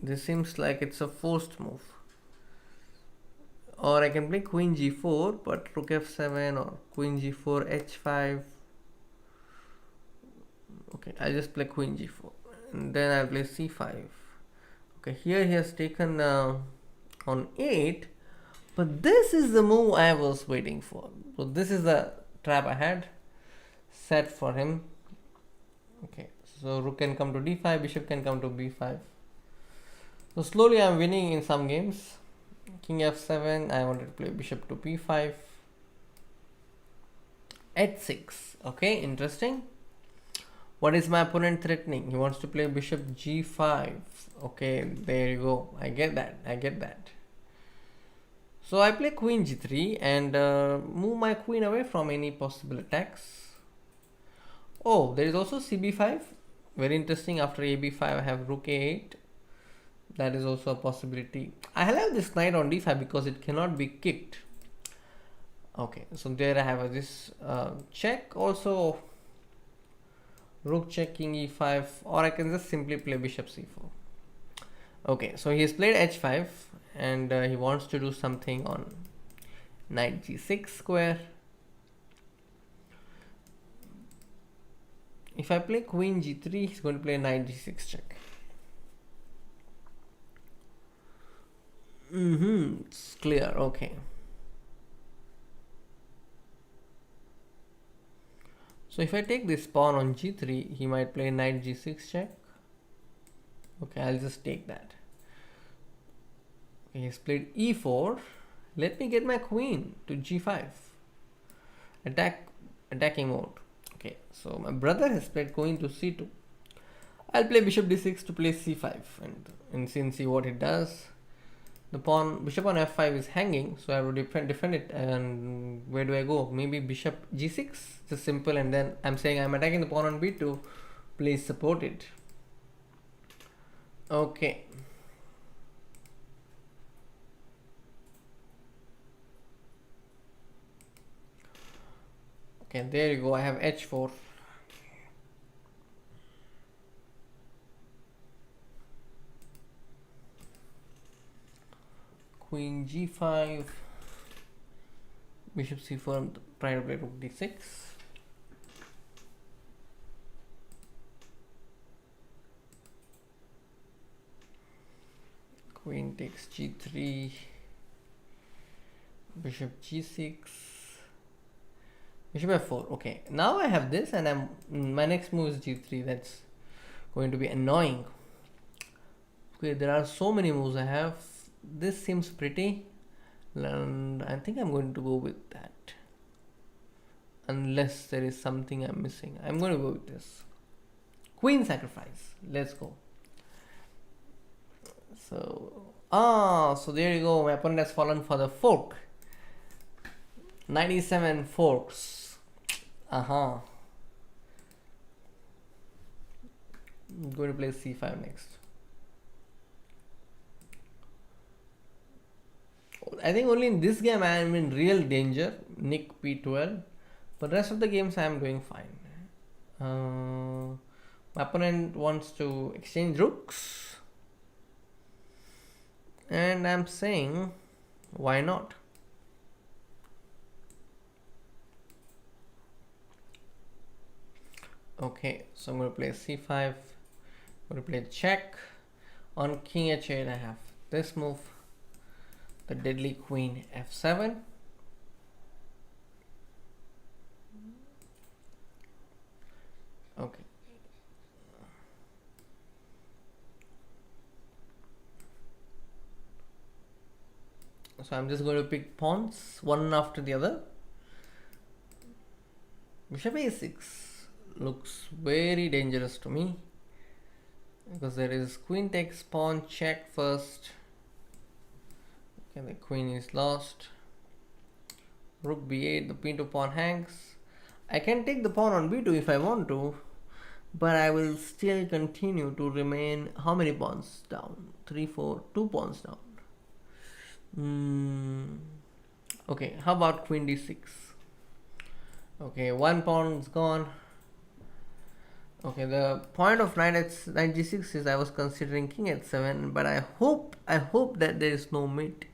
This seems like it's a forced move. Or I can play queen g4, but rook f7 or queen g4 h5. Okay, I'll just play queen g4 and then I'll play c5. Okay, here he has taken on 8, but this is the move I was waiting for. So this is the trap I had set for him. Okay, so rook can come to d5, bishop can come to b5. So slowly I'm winning in some games. King f7, I wanted to play bishop to b5. h6, okay, interesting. What is my opponent threatening? He wants to play bishop g5. Okay, there you go. I get that. So I play queen g3 and move my queen away from any possible attacks. Oh, there is also cb5. Very interesting. After ab5 I have rook a8. That is also a possibility. I have this knight on d5 because it cannot be kicked. Okay, so there I have this check. Also rook check king e5, or I can just simply play bishop c4. Okay, so he has played h5, and he wants to do something on knight g6 square. If I play queen g3, he's going to play knight g6 check. It's clear. Okay. So if I take this pawn on g3, he might play knight g6 check. Okay, I'll just take that. Okay, he's played e4. Let me get my queen to g5. Attacking mode. Okay, so my brother has played queen to c2. I'll play bishop d6 to play c5 and see what it does. The bishop on f5 is hanging, so I have to defend it. And where do I go? Maybe bishop g6, just simple. And then I'm saying I'm attacking the pawn on b2. Please support it. Okay. Okay, there you go. I have h4. Queen g5, bishop c4, trying to play rook d6. Queen takes g3, bishop g6, bishop f4. Okay, now I have this, and my next move is g3. That's going to be annoying. Okay, there are so many moves I have. This seems pretty, and I think I'm going to go with that, unless there is something I'm missing. I'm going to go with this. Queen sacrifice. Let's go. So there you go. My opponent has fallen for the fork. 97 forks. I'm going to play c5 next. I think only in this game I am in real danger. Nick p12. But rest of the games I am doing fine. My opponent wants to exchange rooks, and I'm saying, why not? Okay, so I'm going to play c5. I'm going to play check. On king h8 I have this move, the deadly queen f7. Okay. So I'm just going to pick pawns one after the other. Bishop a6 looks very dangerous to me, because there is queen takes pawn check first. Okay, the queen is lost. Rook b8, the p2 pawn hangs. I can take the pawn on b2 if I want to, but I will still continue to remain how many pawns down? 3, 4, 2 pawns down. Okay, how about queen d6? Okay, one pawn is gone. Okay, the point of knight g6 is I was considering king h7, but I hope that there is no mate.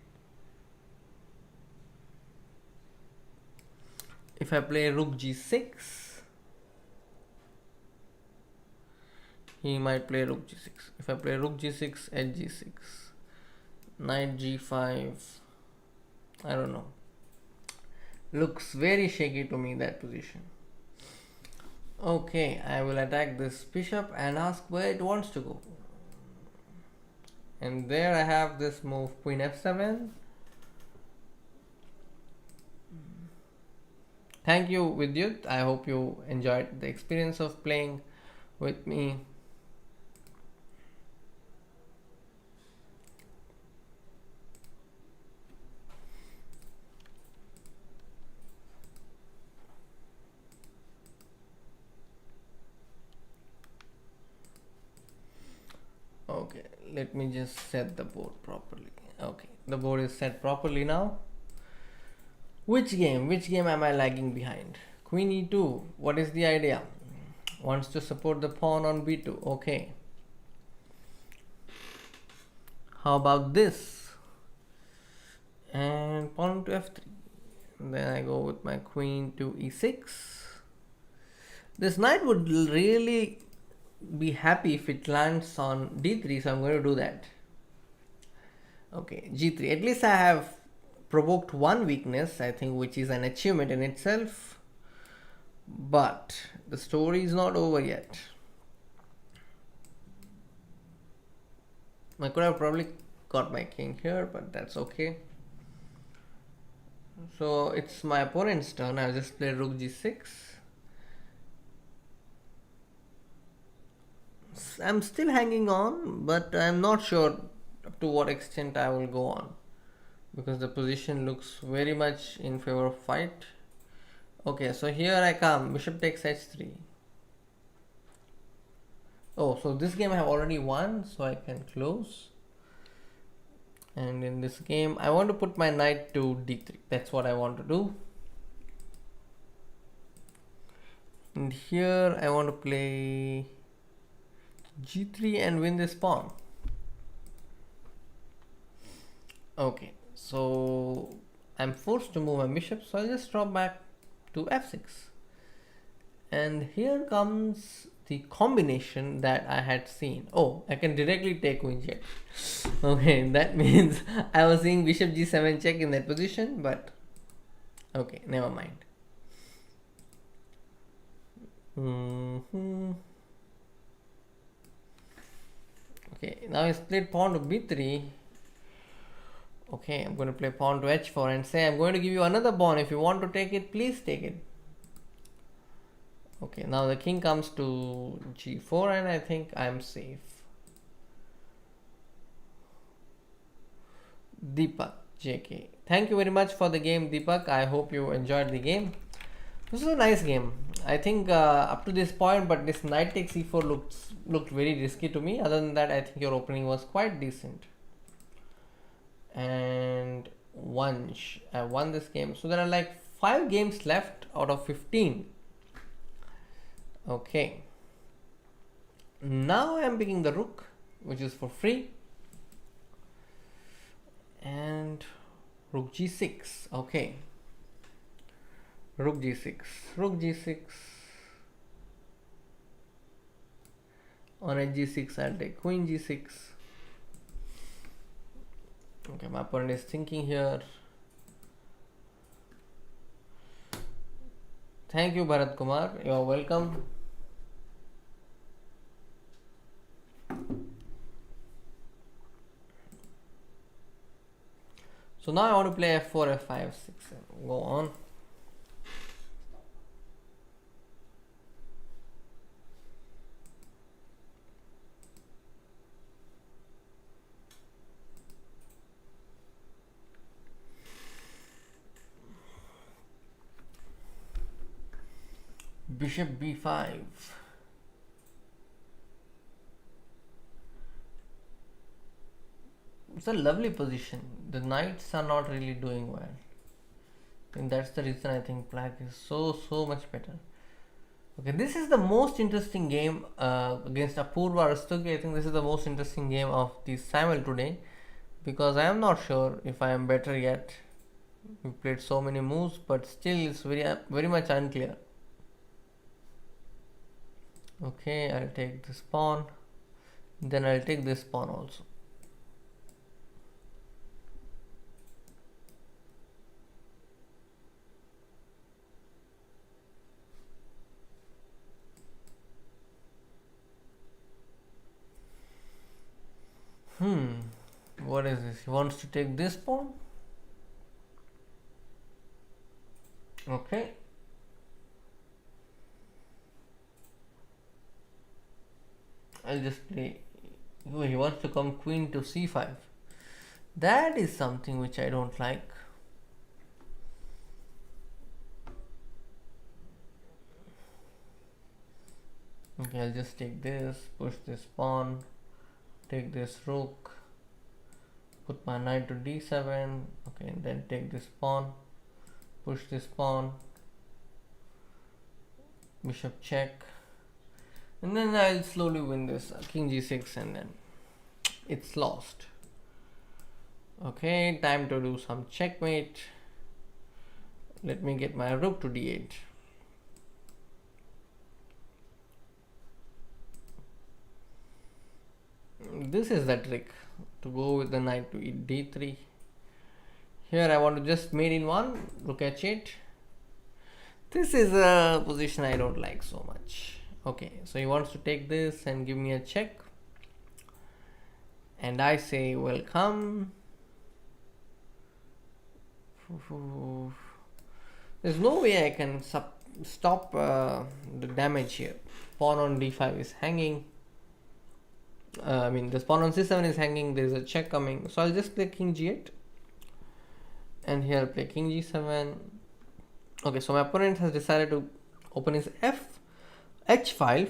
If I play rook g6, he might play rook g6. If I play rook g6, h g6, knight g5, I don't know. Looks very shaky to me, that position. Okay, I will attack this bishop and ask where it wants to go. And there I have this move, queen f7. Thank you, Vidyut. I hope you enjoyed the experience of playing with me. Okay, let me just set the board properly. Okay, the board is set properly now. Which game? Which game am I lagging behind? Queen e2. What is the idea? Wants to support the pawn on b2. Okay. How about this? And pawn to f3. Then I go with my queen to e6. This knight would really be happy if it lands on d3, so I'm going to do that. Okay, g3. At least I have provoked one weakness, I think, which is an achievement in itself. But the story is not over yet. I could have probably got my king here, but that's okay. So it's my opponent's turn. I'll just play rook g6. I'm still hanging on, but I'm not sure to what extent I will go on, because the position looks very much in favor of fight. Okay, so here I come. Bishop takes h3. Oh, so this game I have already won, so I can close. And in this game, I want to put my knight to d3. That's what I want to do. And here I want to play g3 and win this pawn. Okay, so I'm forced to move my bishop, so I'll just drop back to f6. And here comes the combination that I had seen. Oh, I can directly take queen check. Okay, that means I was seeing bishop g7 check in that position, but okay, never mind. Okay, now he's played pawn to b3. Okay, I'm going to play pawn to h4 and say I'm going to give you another pawn. If you want to take it, please take it. Okay, now the king comes to g4 and I think I'm safe. Deepak JK. Thank you very much for the game, Deepak. I hope you enjoyed the game. This is a nice game. I think up to this point, but this knight takes e4 looked very risky to me. Other than that, I think your opening was quite decent. And I won this game. So there are like 5 games left out of 15. Okay. Now I am picking the rook, which is for free. And rook g6. Okay. Rook g6. Rook g6. On a g6, I'll take queen g6. Okay, my opponent is thinking here. Thank you, Bharat Kumar. You are welcome. So now I want to play f4, f5, f6. Go on. Bishop b5. It's a lovely position. The knights are not really doing well. And that's the reason I think black is so much better. Okay, this is the most interesting game against Apurva Rastogi. I think this is the most interesting game of the Simul today, because I am not sure if I am better yet. We played so many moves, but still it's very much unclear. Okay, I'll take this pawn. Then I'll take this pawn also. What is this? He wants to take this pawn? Okay. I'll just play. Oh, he wants to come queen to c5. That is something which I don't like. Okay, I'll just take this, push this pawn, take this rook, put my knight to d7. Okay, and then take this pawn, push this pawn, bishop check, and then I'll slowly win this king g6, and then it's lost. Okay, time to do some checkmate. Let me get my rook to d8. This is the trick, to go with the knight to d3. Here I want to just mate in one, rook h8. This is a position I don't like so much. Okay, so he wants to take this and give me a check, and I say welcome. There's no way I can stop the damage here. Pawn on d5 is hanging. This pawn on c7 is hanging. There's a check coming, so I'll just play king g8, and here I'll play king g7. Okay, so my opponent has decided to open his h file.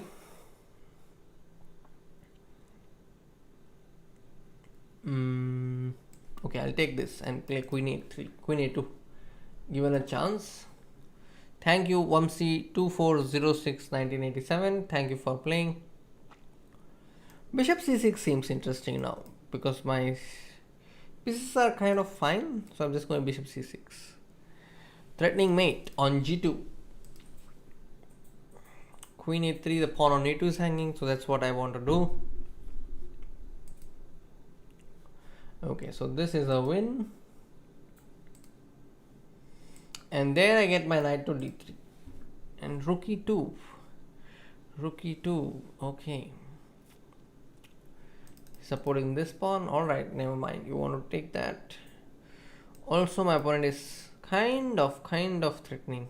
Okay, I'll take this and play queen a3, queen a2, given a chance. Thank you, Wamsi24061987. Thank you for playing. Bishop c6 seems interesting now because my pieces are kind of fine, so I'm just going bishop c6. Threatening mate on g2. Queen a3, the pawn on a2 is hanging, so that's what I want to do. Okay, so this is a win. And there I get my knight to d3. And rook e2. Rook e2, okay. Supporting this pawn, alright, never mind, you want to take that. Also my opponent is kind of threatening.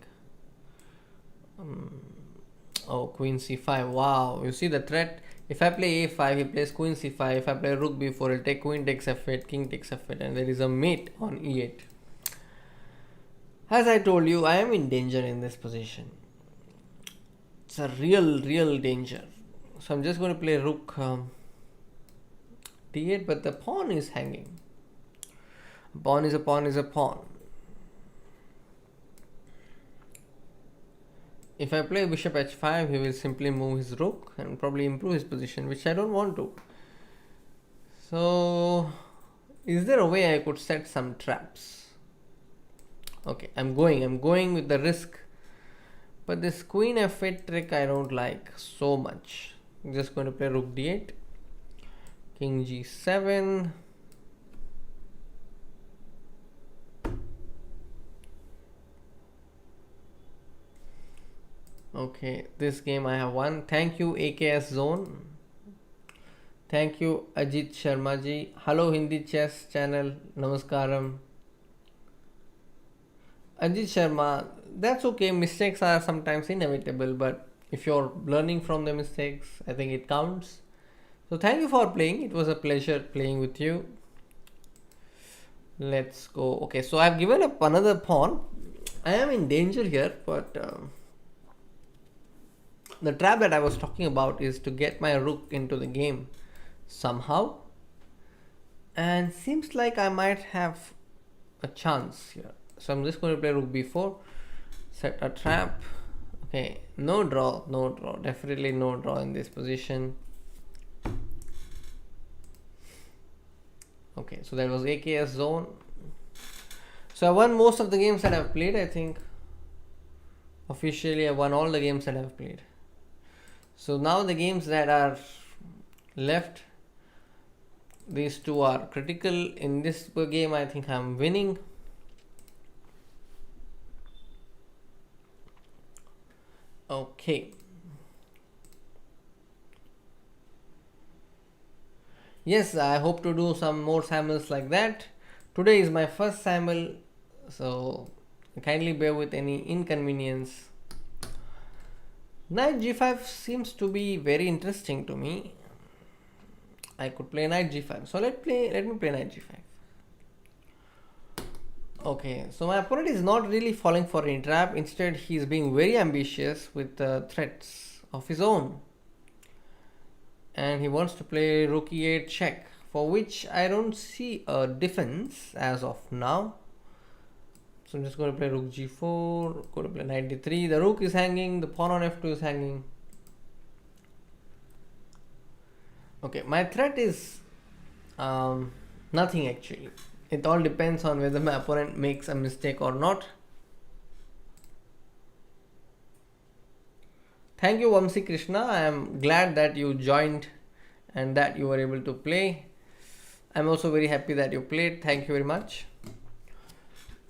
Oh, queen c5, wow, you see the threat. If I play a5, he plays queen c5. If I play rook b4, he'll take queen takes f8, king takes f8, and there is a mate on e8. As I told you, I am in danger in this position. It's a real danger. So I'm just going to play rook d8, but the pawn is hanging. Pawn is a pawn is a pawn. If I play bishop h5, he will simply move his rook and probably improve his position, which I don't want to. So, is there a way I could set some traps? Okay, I'm going with the risk. But this queen f8 trick I don't like so much. I'm just going to play rook d8, king g7. Okay, this game I have won. Thank you AKS Zone. Thank you Ajit Sharma ji. Hello Hindi Chess channel. Namaskaram. Ajit Sharma, that's okay. Mistakes are sometimes inevitable, but if you're learning from the mistakes, I think it counts. So thank you for playing. It was a pleasure playing with you. Let's go. Okay, so I've given up another pawn. I am in danger here, but the trap that I was talking about is to get my rook into the game somehow, and seems like I might have a chance here. So I'm just going to play rook b4, set a trap. Okay, no draw, definitely no draw in this position. Okay, so that was AKS Zone. So I won most of the games that I've played. I think officially I won all the games that I've played. So now the games that are left, these two are critical. In this game I think I'm winning. Okay. Yes, I hope to do some more samples like that. Today is my first sample, so kindly bear with any inconvenience. Knight g5 seems to be very interesting to me. I could play knight g5. So let me play knight g5. Okay, so my opponent is not really falling for any trap. Instead, he is being very ambitious with threats of his own. and he wants to play rook e8 check, for which I don't see a defense as of now. So I'm just going to play rook g4, going to play knight d3. The rook is hanging, the pawn on f2 is hanging. Okay, my threat is nothing actually. It all depends on whether my opponent makes a mistake or not. Thank you, Vamsi Krishna. I am glad that you joined and that you were able to play. I'm also very happy that you played. Thank you very much.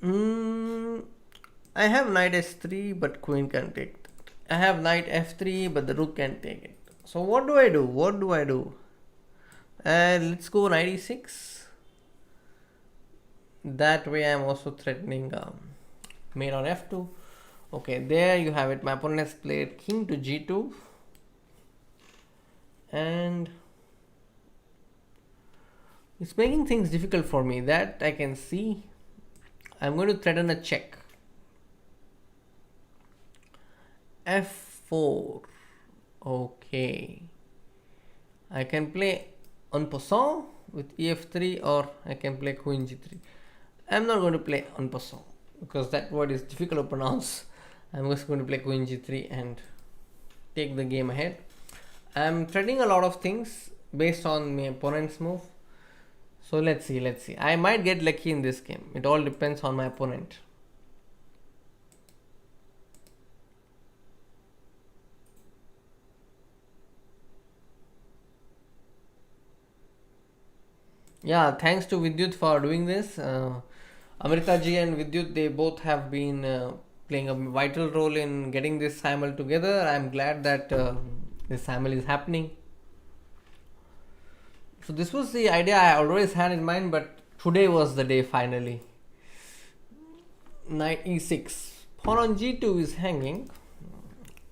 I have knight s3, but queen can take it. I have knight f3, but the rook can take it. So what do I do? What do I do? Let's go knight e6. That way I'm also threatening mate on f2. Okay, there you have it. My opponent has played king to g2. And it's making things difficult for me. That I can see. I'm going to threaten a check. f4. Okay. I can play en passant with ef3, or I can play queen g3. I'm not going to play en passant because that word is difficult to pronounce. I'm just going to play queen g3 and take the game ahead. I'm threading a lot of things based on my opponent's move. So let's see. I might get lucky in this game. It all depends on my opponent. Yeah, thanks to Vidyut for doing this. Amrita ji and Vidyut, they both have been playing a vital role in getting this simul together. I'm glad that this simul is happening. So this was the idea I always had in mind, but today was the day finally. Knight e6. Pawn on g2 is hanging.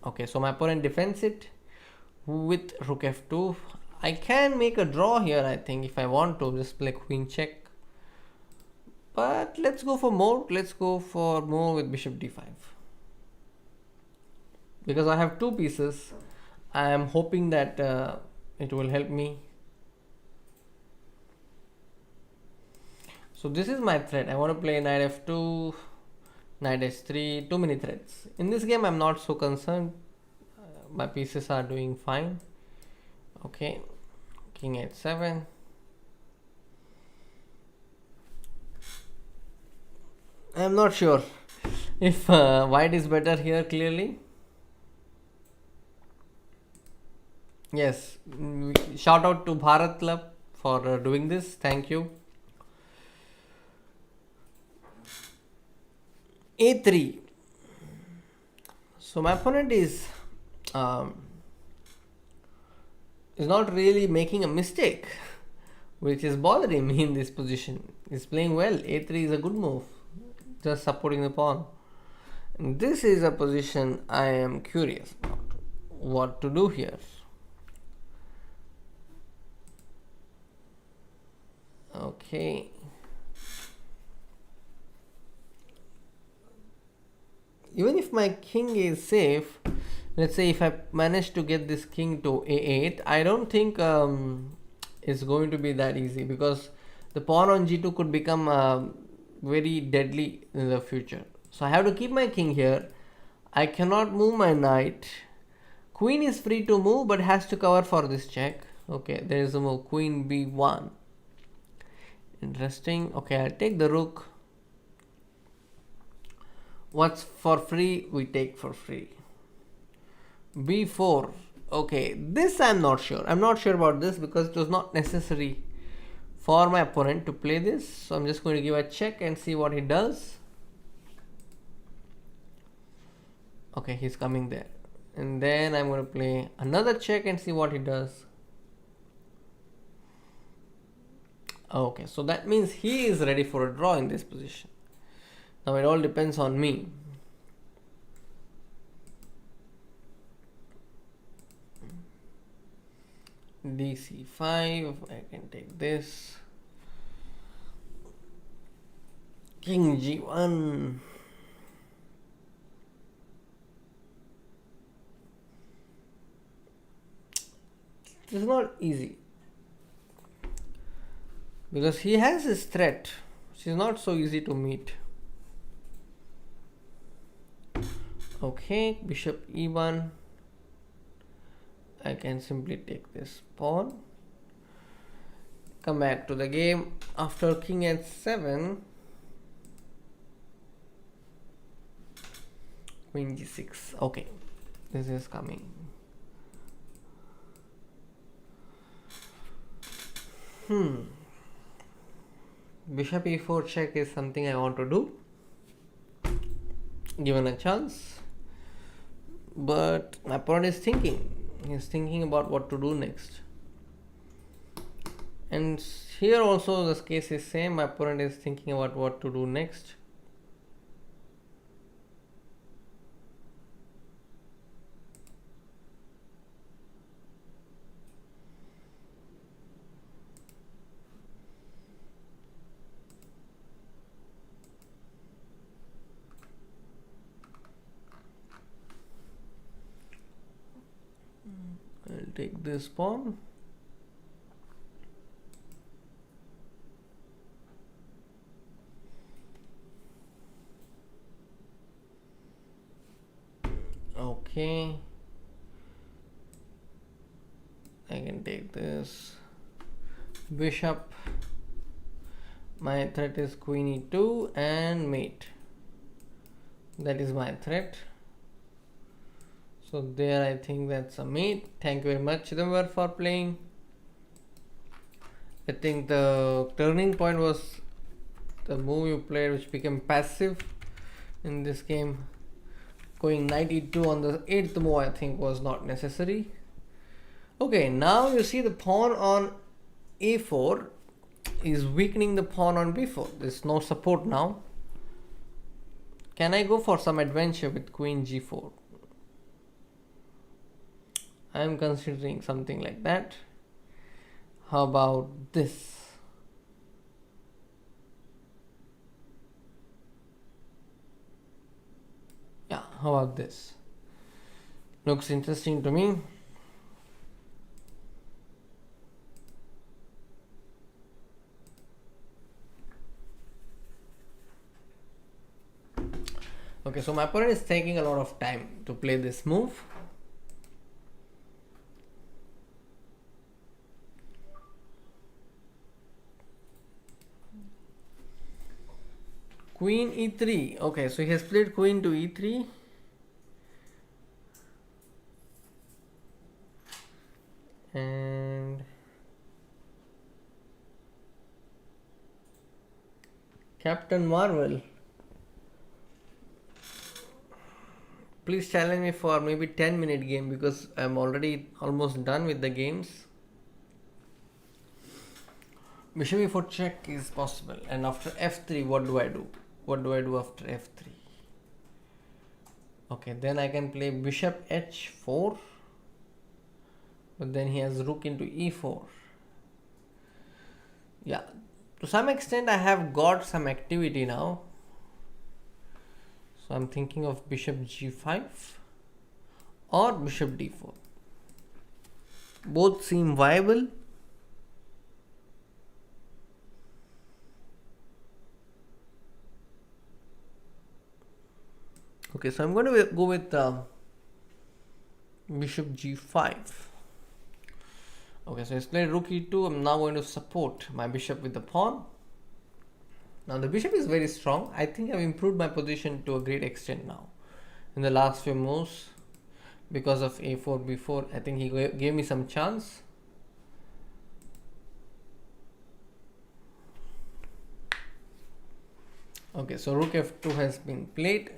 Okay, so my opponent defends it with rook f2. I can make a draw here, I think, if I want to. Just play queen check. But let's go for more. Let's go for more with bishop d5. Because I have two pieces, I am hoping that it will help me. So this is my threat. I want to play knight f2, knight h3, too many threats. In this game, I'm not so concerned. My pieces are doing fine. Okay, king h7. I'm not sure if white is better here, clearly. Yes, shout out to Bharat Club for doing this. Thank you. a3. So my opponent is not really making a mistake, which is bothering me in this position. He's playing well. a3 is a good move, just supporting the pawn. And this is a position I am curious about what to do here. Okay. Even if my king is safe, let's say if I manage to get this king to a8, I don't think it's going to be that easy, because the pawn on g2 could become very deadly in the future. So I have to keep my king here. I cannot move my knight. Queen is free to move, but has to cover for this check. Okay, there is a move, queen b1. Interesting. Okay, I'll take the rook. What's for free, we take for free. b4. Okay, this I'm not sure. I'm not sure about this because it was not necessary for my opponent to play this. So I'm just going to give a check and see what he does. Okay, he's coming there. And then I'm going to play another check and see what he does. Okay, so that means he is ready for a draw in this position. Now it all depends on me. dc5, I can take this. King g1. It's not easy because he has his threat, which is not so easy to meet. Okay, bishop e1. I can simply take this pawn. Come back to the game after king h7. Queen g6. Okay, this is coming. Bishop e4 check is something I want to do, given a chance. But my opponent is thinking. He's thinking about what to do next. And here also the case is same. My opponent is thinking about what to do next. I'll take this pawn. Okay, I can take this bishop. My threat is queen e2 and mate. That is my threat. So there, I think that's a mate. Thank you very much, Chidambar, for playing. I think the turning point was the move you played, which became passive in this game. Going knight e2 on the 8th move, I think, was not necessary. Okay, now you see the pawn on a4 is weakening the pawn on b4. There's no support now. Can I go for some adventure with queen g4? I am considering something like that. How about this? Yeah, how about this? Looks interesting to me. Okay, so my opponent is taking a lot of time to play this move. Queen e3. Okay, so he has played queen to e3. And Captain Marvel, please challenge me for maybe 10-minute game because I'm already almost done with the games. Bishop e4 check is possible, and after f3 what do I do? What do I do after f3? Okay, then I can play bishop h4, but then he has rook into e4. Yeah, to some extent I have got some activity now. So I'm thinking of bishop g5 or bishop d4. Both seem viable. Okay, so I'm going to go with bishop g5. Okay, so he's played rook e2. I'm now going to support my bishop with the pawn. Now the bishop is very strong. I think I've improved my position to a great extent now in the last few moves because of a4, b4. I think he gave me some chance. Okay, so rook f2 has been played.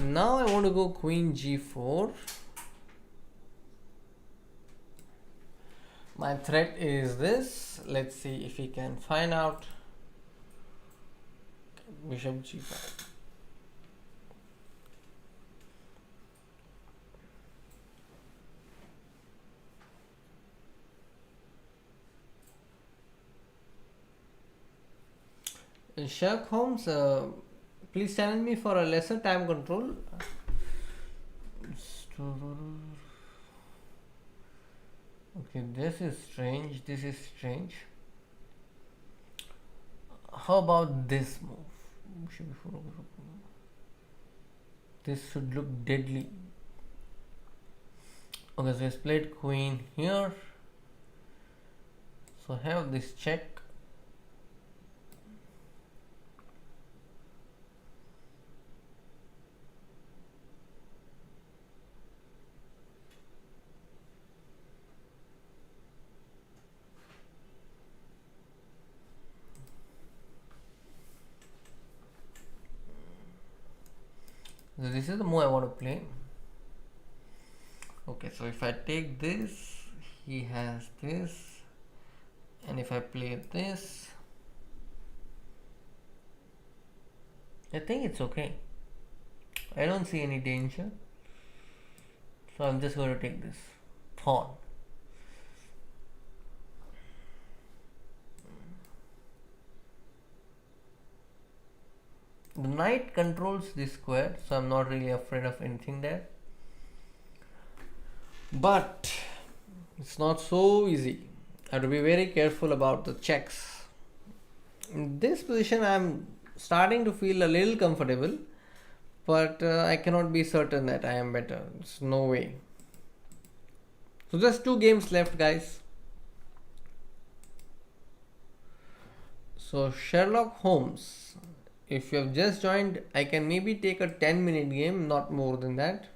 Now I want to go queen g4. My threat is this. Let's see if he can find out. Bishop g5. Sherlock Holmes, please challenge me for a lesser time control. Okay, this is strange. This is strange. How about this move? This should look deadly. Okay, so he's played queen here. So have this check. So this is the move I want to play. Okay, so if I take this, he has this, and if I play this, I think it's okay. I don't see any danger, so I'm just going to take this pawn. The knight controls this square, so I'm not really afraid of anything there. But it's not so easy. I have to be very careful about the checks. In this position, I'm starting to feel a little comfortable, but I cannot be certain that I am better. It's no way. So just 2 games left, guys. So Sherlock Holmes, if you have just joined, I can maybe take a 10-minute game, not more than that.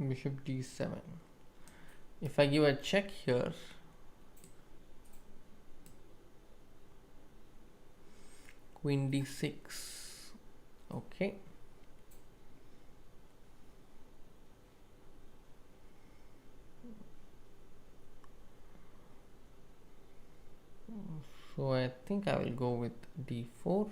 Bishop d7. If I give a check here, queen d6. Okay. So I think I will go with d4.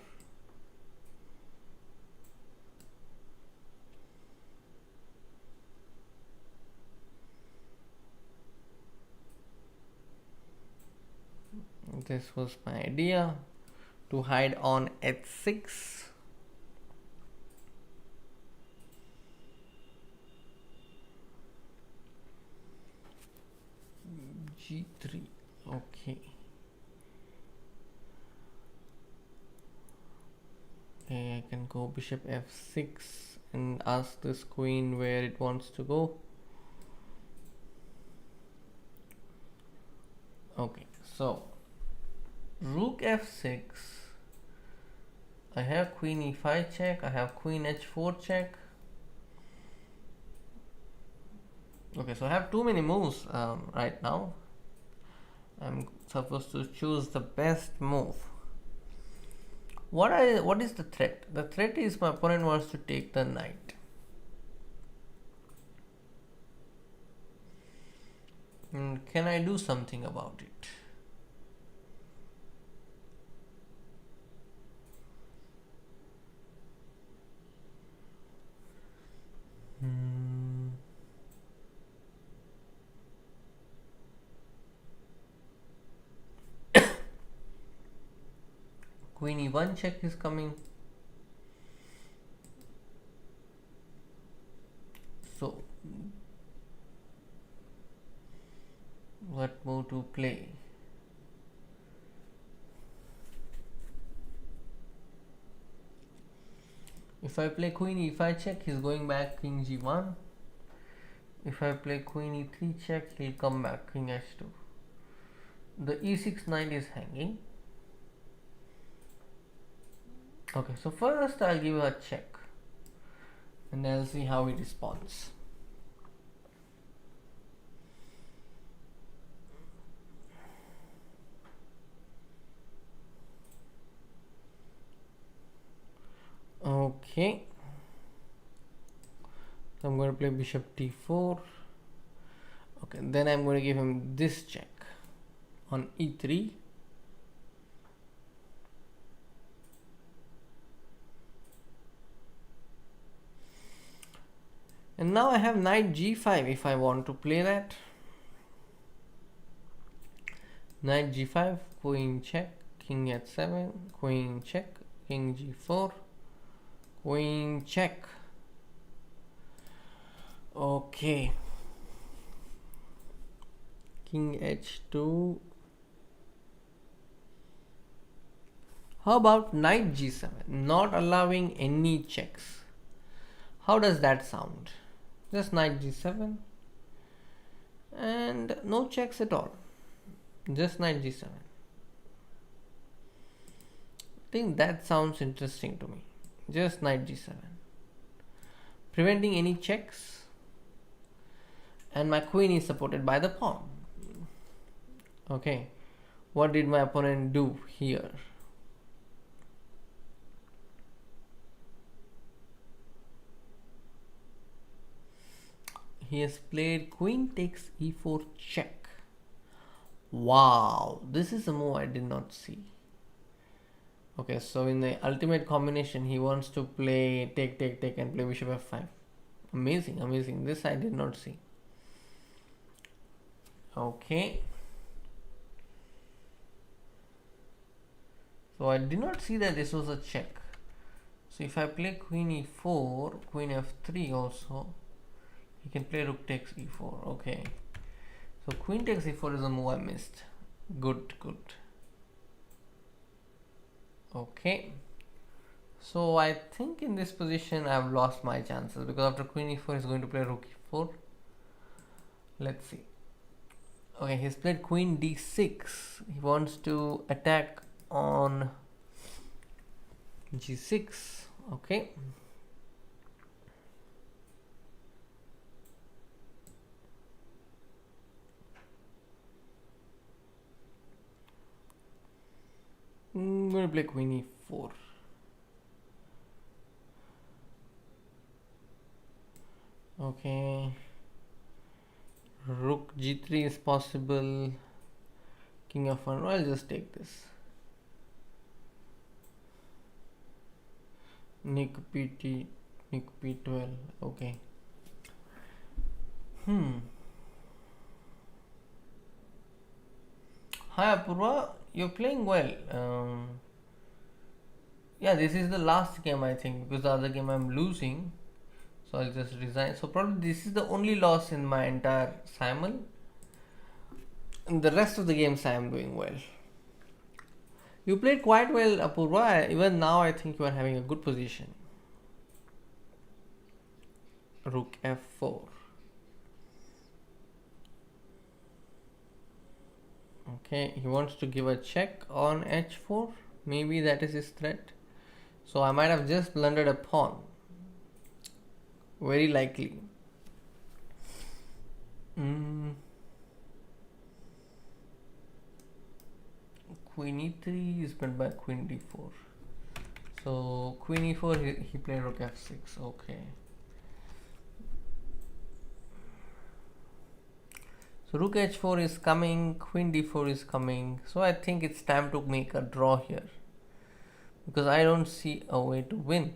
This was my idea, to hide on h6. g3. Okay. I can go bishop f6 and ask this queen where it wants to go. Okay, so rook f6. I have queen e5 check. I have queen h4 check. Okay, so I have too many moves right now. I'm supposed to choose the best move. What is the threat? The threat is my opponent wants to take the knight. Can I do something about it? Queen e1 check is coming. So what move to play? If I play queen e5 check, he's going back king g1. If I play queen e3 check, he'll come back king h2. The e6 knight is hanging. Okay, so first I'll give a check and I'll see how he responds. Okay, so I'm going to play bishop d4. Okay, then I'm going to give him this check on e3. And now I have knight g5 if I want to play that. Knight g5, queen check, king h7, queen check, king g4, queen check. Okay. King h2. How about knight g7, not allowing any checks? How does that sound? Just knight g7 and no checks at all. Just knight g7. I think that sounds interesting to me. Just knight g7. Preventing any checks. And my queen is supported by the pawn. Okay. What did my opponent do here? He has played queen takes e4 check. Wow, this is a move I did not see. Okay, so in the ultimate combination, he wants to play take and play bishop f5. Amazing, amazing. This I did not see. Okay. So I did not see that this was a check. So if I play queen e4, queen f3 also, he can play rook takes e4. Okay. So queen takes e4 is a move I missed. Good, good. Okay. So I think in this position I have lost my chances because after queen e4 he's going to play rook e4. Let's see. Okay, he's played queen d6. He wants to attack on g6. Okay. I'm going to play queen e4. Okay. Rook g3 is possible. King f1. I'll just take this. Nick pt, Nick p12. Okay. Hi Apurva, you're playing well. Yeah, this is the last game I think because the other game I'm losing. So I'll just resign. So probably this is the only loss in my entire Simul. In the rest of the games I am doing well. You played quite well, Apurva. Even now I think you are having a good position. Rook f4. Okay, he wants to give a check on h4. Maybe that is his threat. So I might have just blundered a pawn. Very likely. Queen e3 is met by queen d4. So queen e4 he played rook f6. Okay. So rook h4 is coming, queen d4 is coming. So I think it's time to make a draw here. Because I don't see a way to win.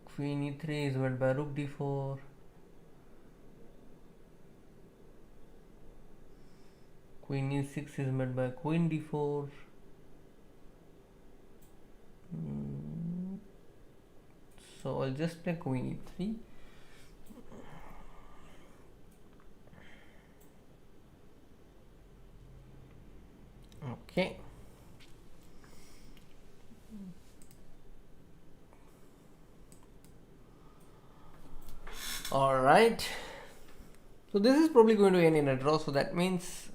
Queen e3 is met by rook d4. Queen e6 is met by queen d4. So I'll just play queen e3. Okay. Alright. So this is probably going to end in a draw. So that means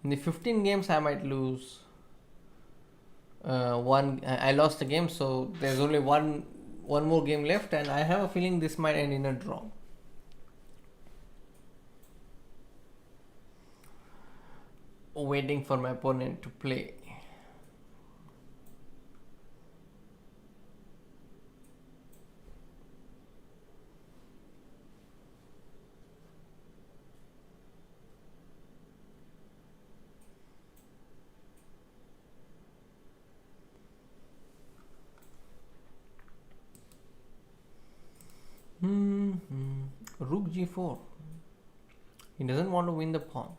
in the 15 games I might lose one. I lost a game, so there's only one more game left, and I have a feeling this might end in a draw. Waiting for my opponent to play. g4. He doesn't want to win the pawn.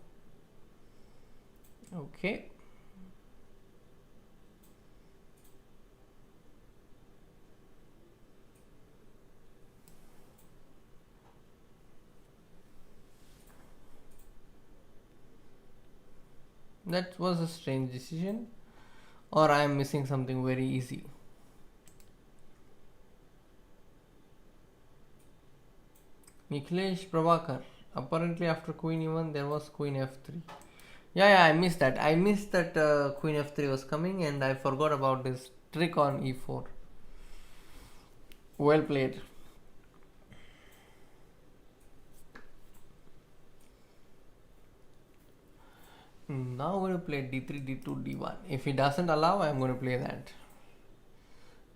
Okay. That was a strange decision, or I am missing something very easy. Nikhilesh Prabhakar. Apparently, after Queen E1, there was Queen F3. Yeah, I missed that. I missed that Queen F3 was coming, and I forgot about this trick on E4. Well played. Now I'm going to play D3, D2, D1. If he doesn't allow, I'm going to play that.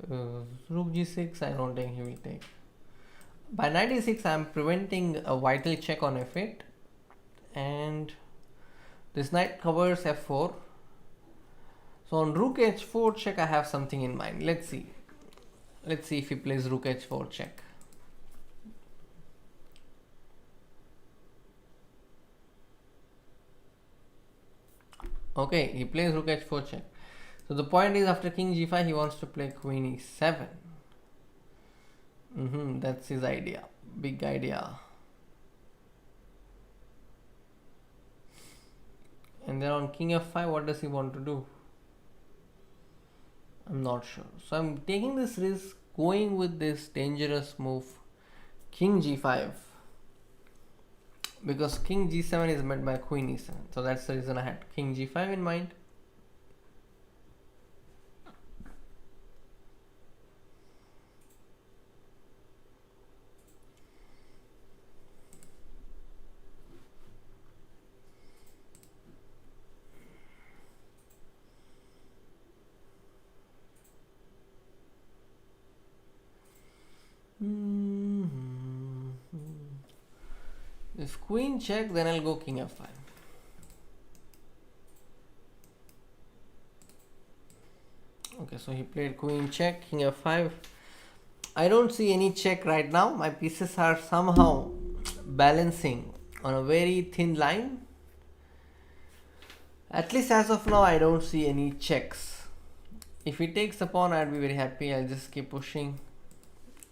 Rook G6, I don't think he will take. By knight E6, I'm preventing a vital check on F8. And this knight covers F4. So on Rook H4 check, I have something in mind. Let's see. Let's see if he plays Rook H4 check. Okay, he plays Rook H4 check. So the point is, after King G5, he wants to play Queen E7. That's his idea. Big idea. And then on King F5, what does he want to do? I'm not sure. So I'm taking this risk, going with this dangerous move, King G5. Because King G7 is met by Queen E7. So that's the reason I had King G5 in mind. If Queen check, then I'll go King F5. Okay, so he played Queen check, King F5. I don't see any check right now. My pieces are somehow balancing on a very thin line. At least as of now, I don't see any checks. If he takes the pawn, I'd be very happy. I'll just keep pushing.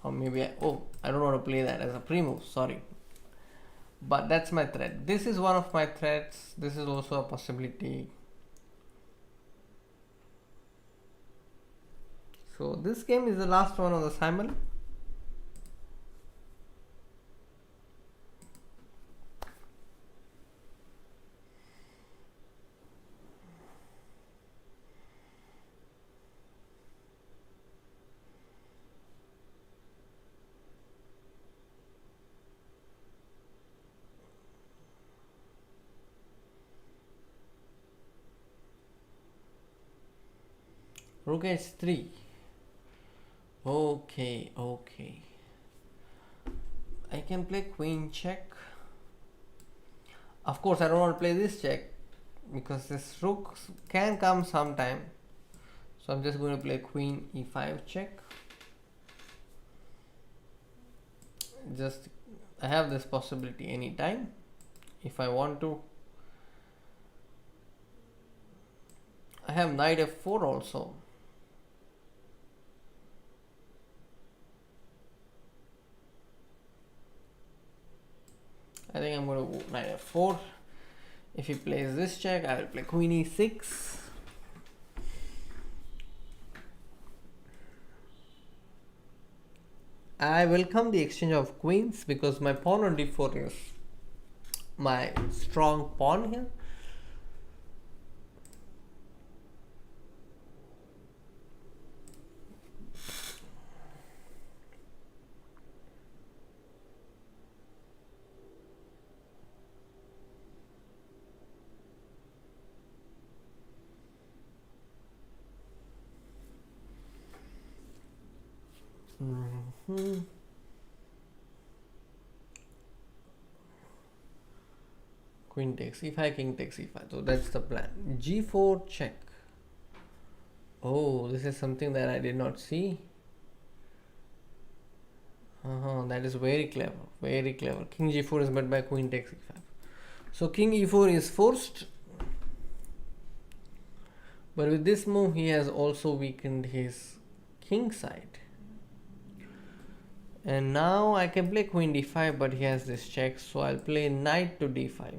Or maybe I don't want to play that as a pre-move, sorry. But that's my threat. This is one of my threats. This is also a possibility. So this game is the last one of the Simul. Rook H3. Okay. I can play Queen check. Of course, I don't want to play this check because this rook can come sometime. So I'm just going to play Queen E5 check. I have this possibility anytime if I want to. I have Knight F4 also. I think I'm going to go Knight F4. If he plays this check, I will play Queen E6. I welcome the exchange of queens because my pawn on D4 is my strong pawn here. Queen takes e5, king takes e5. So that's the plan. G4 check. Oh, this is something that I did not see. That is very clever, very clever. King g4 is met by queen takes e5. So king e4 is forced, but with this move he has also weakened his king side. And now I can play queen d5, but he has this check, so I'll play knight to d5.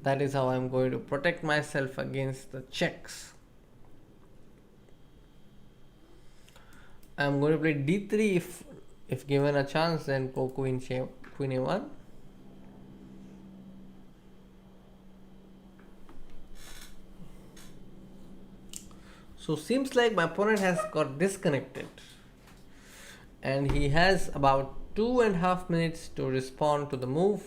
That is how I'm going to protect myself against the checks. I'm going to play d3 if given a chance, then go queen a1. So seems like my opponent has got disconnected, and he has about 2.5 minutes to respond to the move.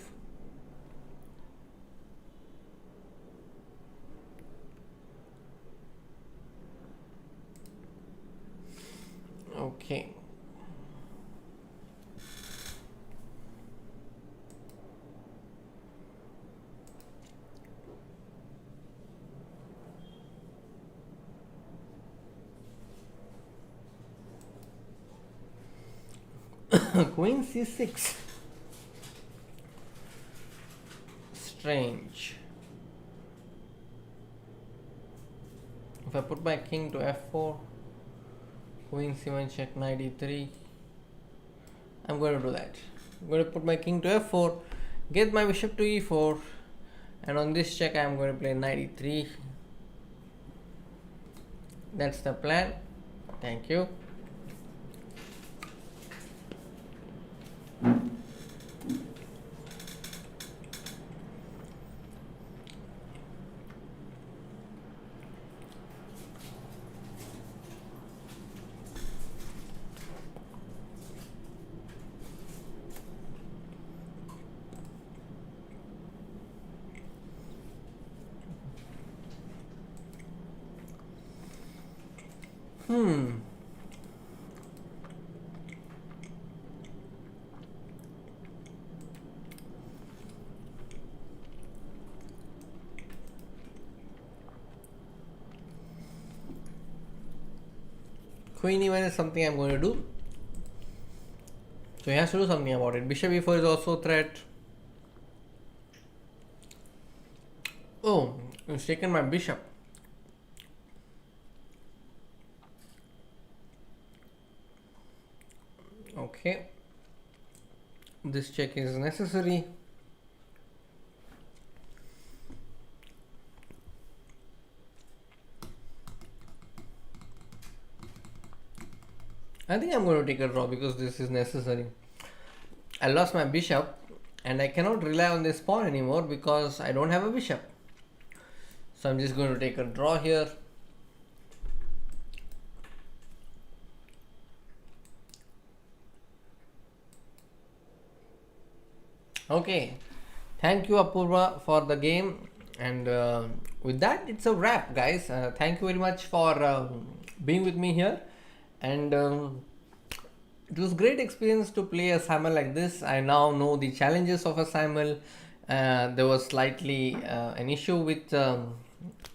Okay. Queen c6. Strange. If I put my king to f4, queen c1 check, knight e3, I'm going to do that. I'm going to put my king to f4, get my bishop to e4, and on this check I'm going to play knight e3. That's the plan. Thank you. Queen e1 is something I'm going to do. So he has to do something about it. Bishop e4 is also a threat. Oh, he's taken my bishop. Okay. This check is necessary. I think I'm going to take a draw because this is necessary. I lost my bishop and I cannot rely on this pawn anymore because I don't have a bishop. So I'm just going to take a draw here. Okay, thank you Apurva for the game, and with that it's a wrap, guys. Thank you very much for being with me here, and it was great experience to play a Simul like this. I now know the challenges of a Simul. There was slightly an issue with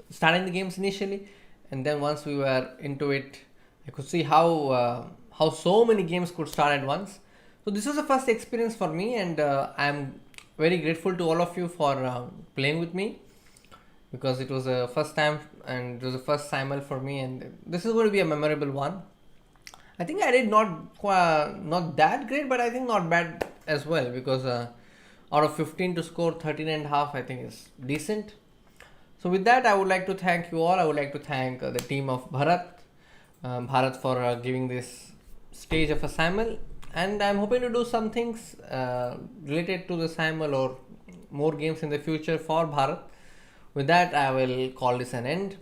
starting the games initially, and then once we were into it, I could see how so many games could start at once. So this was the first experience for me, and I'm very grateful to all of you for playing with me, because it was a first time and it was the first Simul for me, and this is going to be a memorable one. I think I did not that great, but I think not bad as well, because out of 15 to score 13.5, I think is decent. So with that, I would like to thank you all. I would like to thank the team of Bharat for giving this stage of a Simul, and I'm hoping to do some things related to the Simul or more games in the future for Bharat. With that, I will call this an end.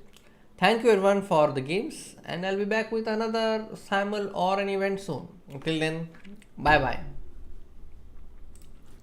Thank you everyone for the games, and I'll be back with another Simul or an event soon. Until then, bye bye.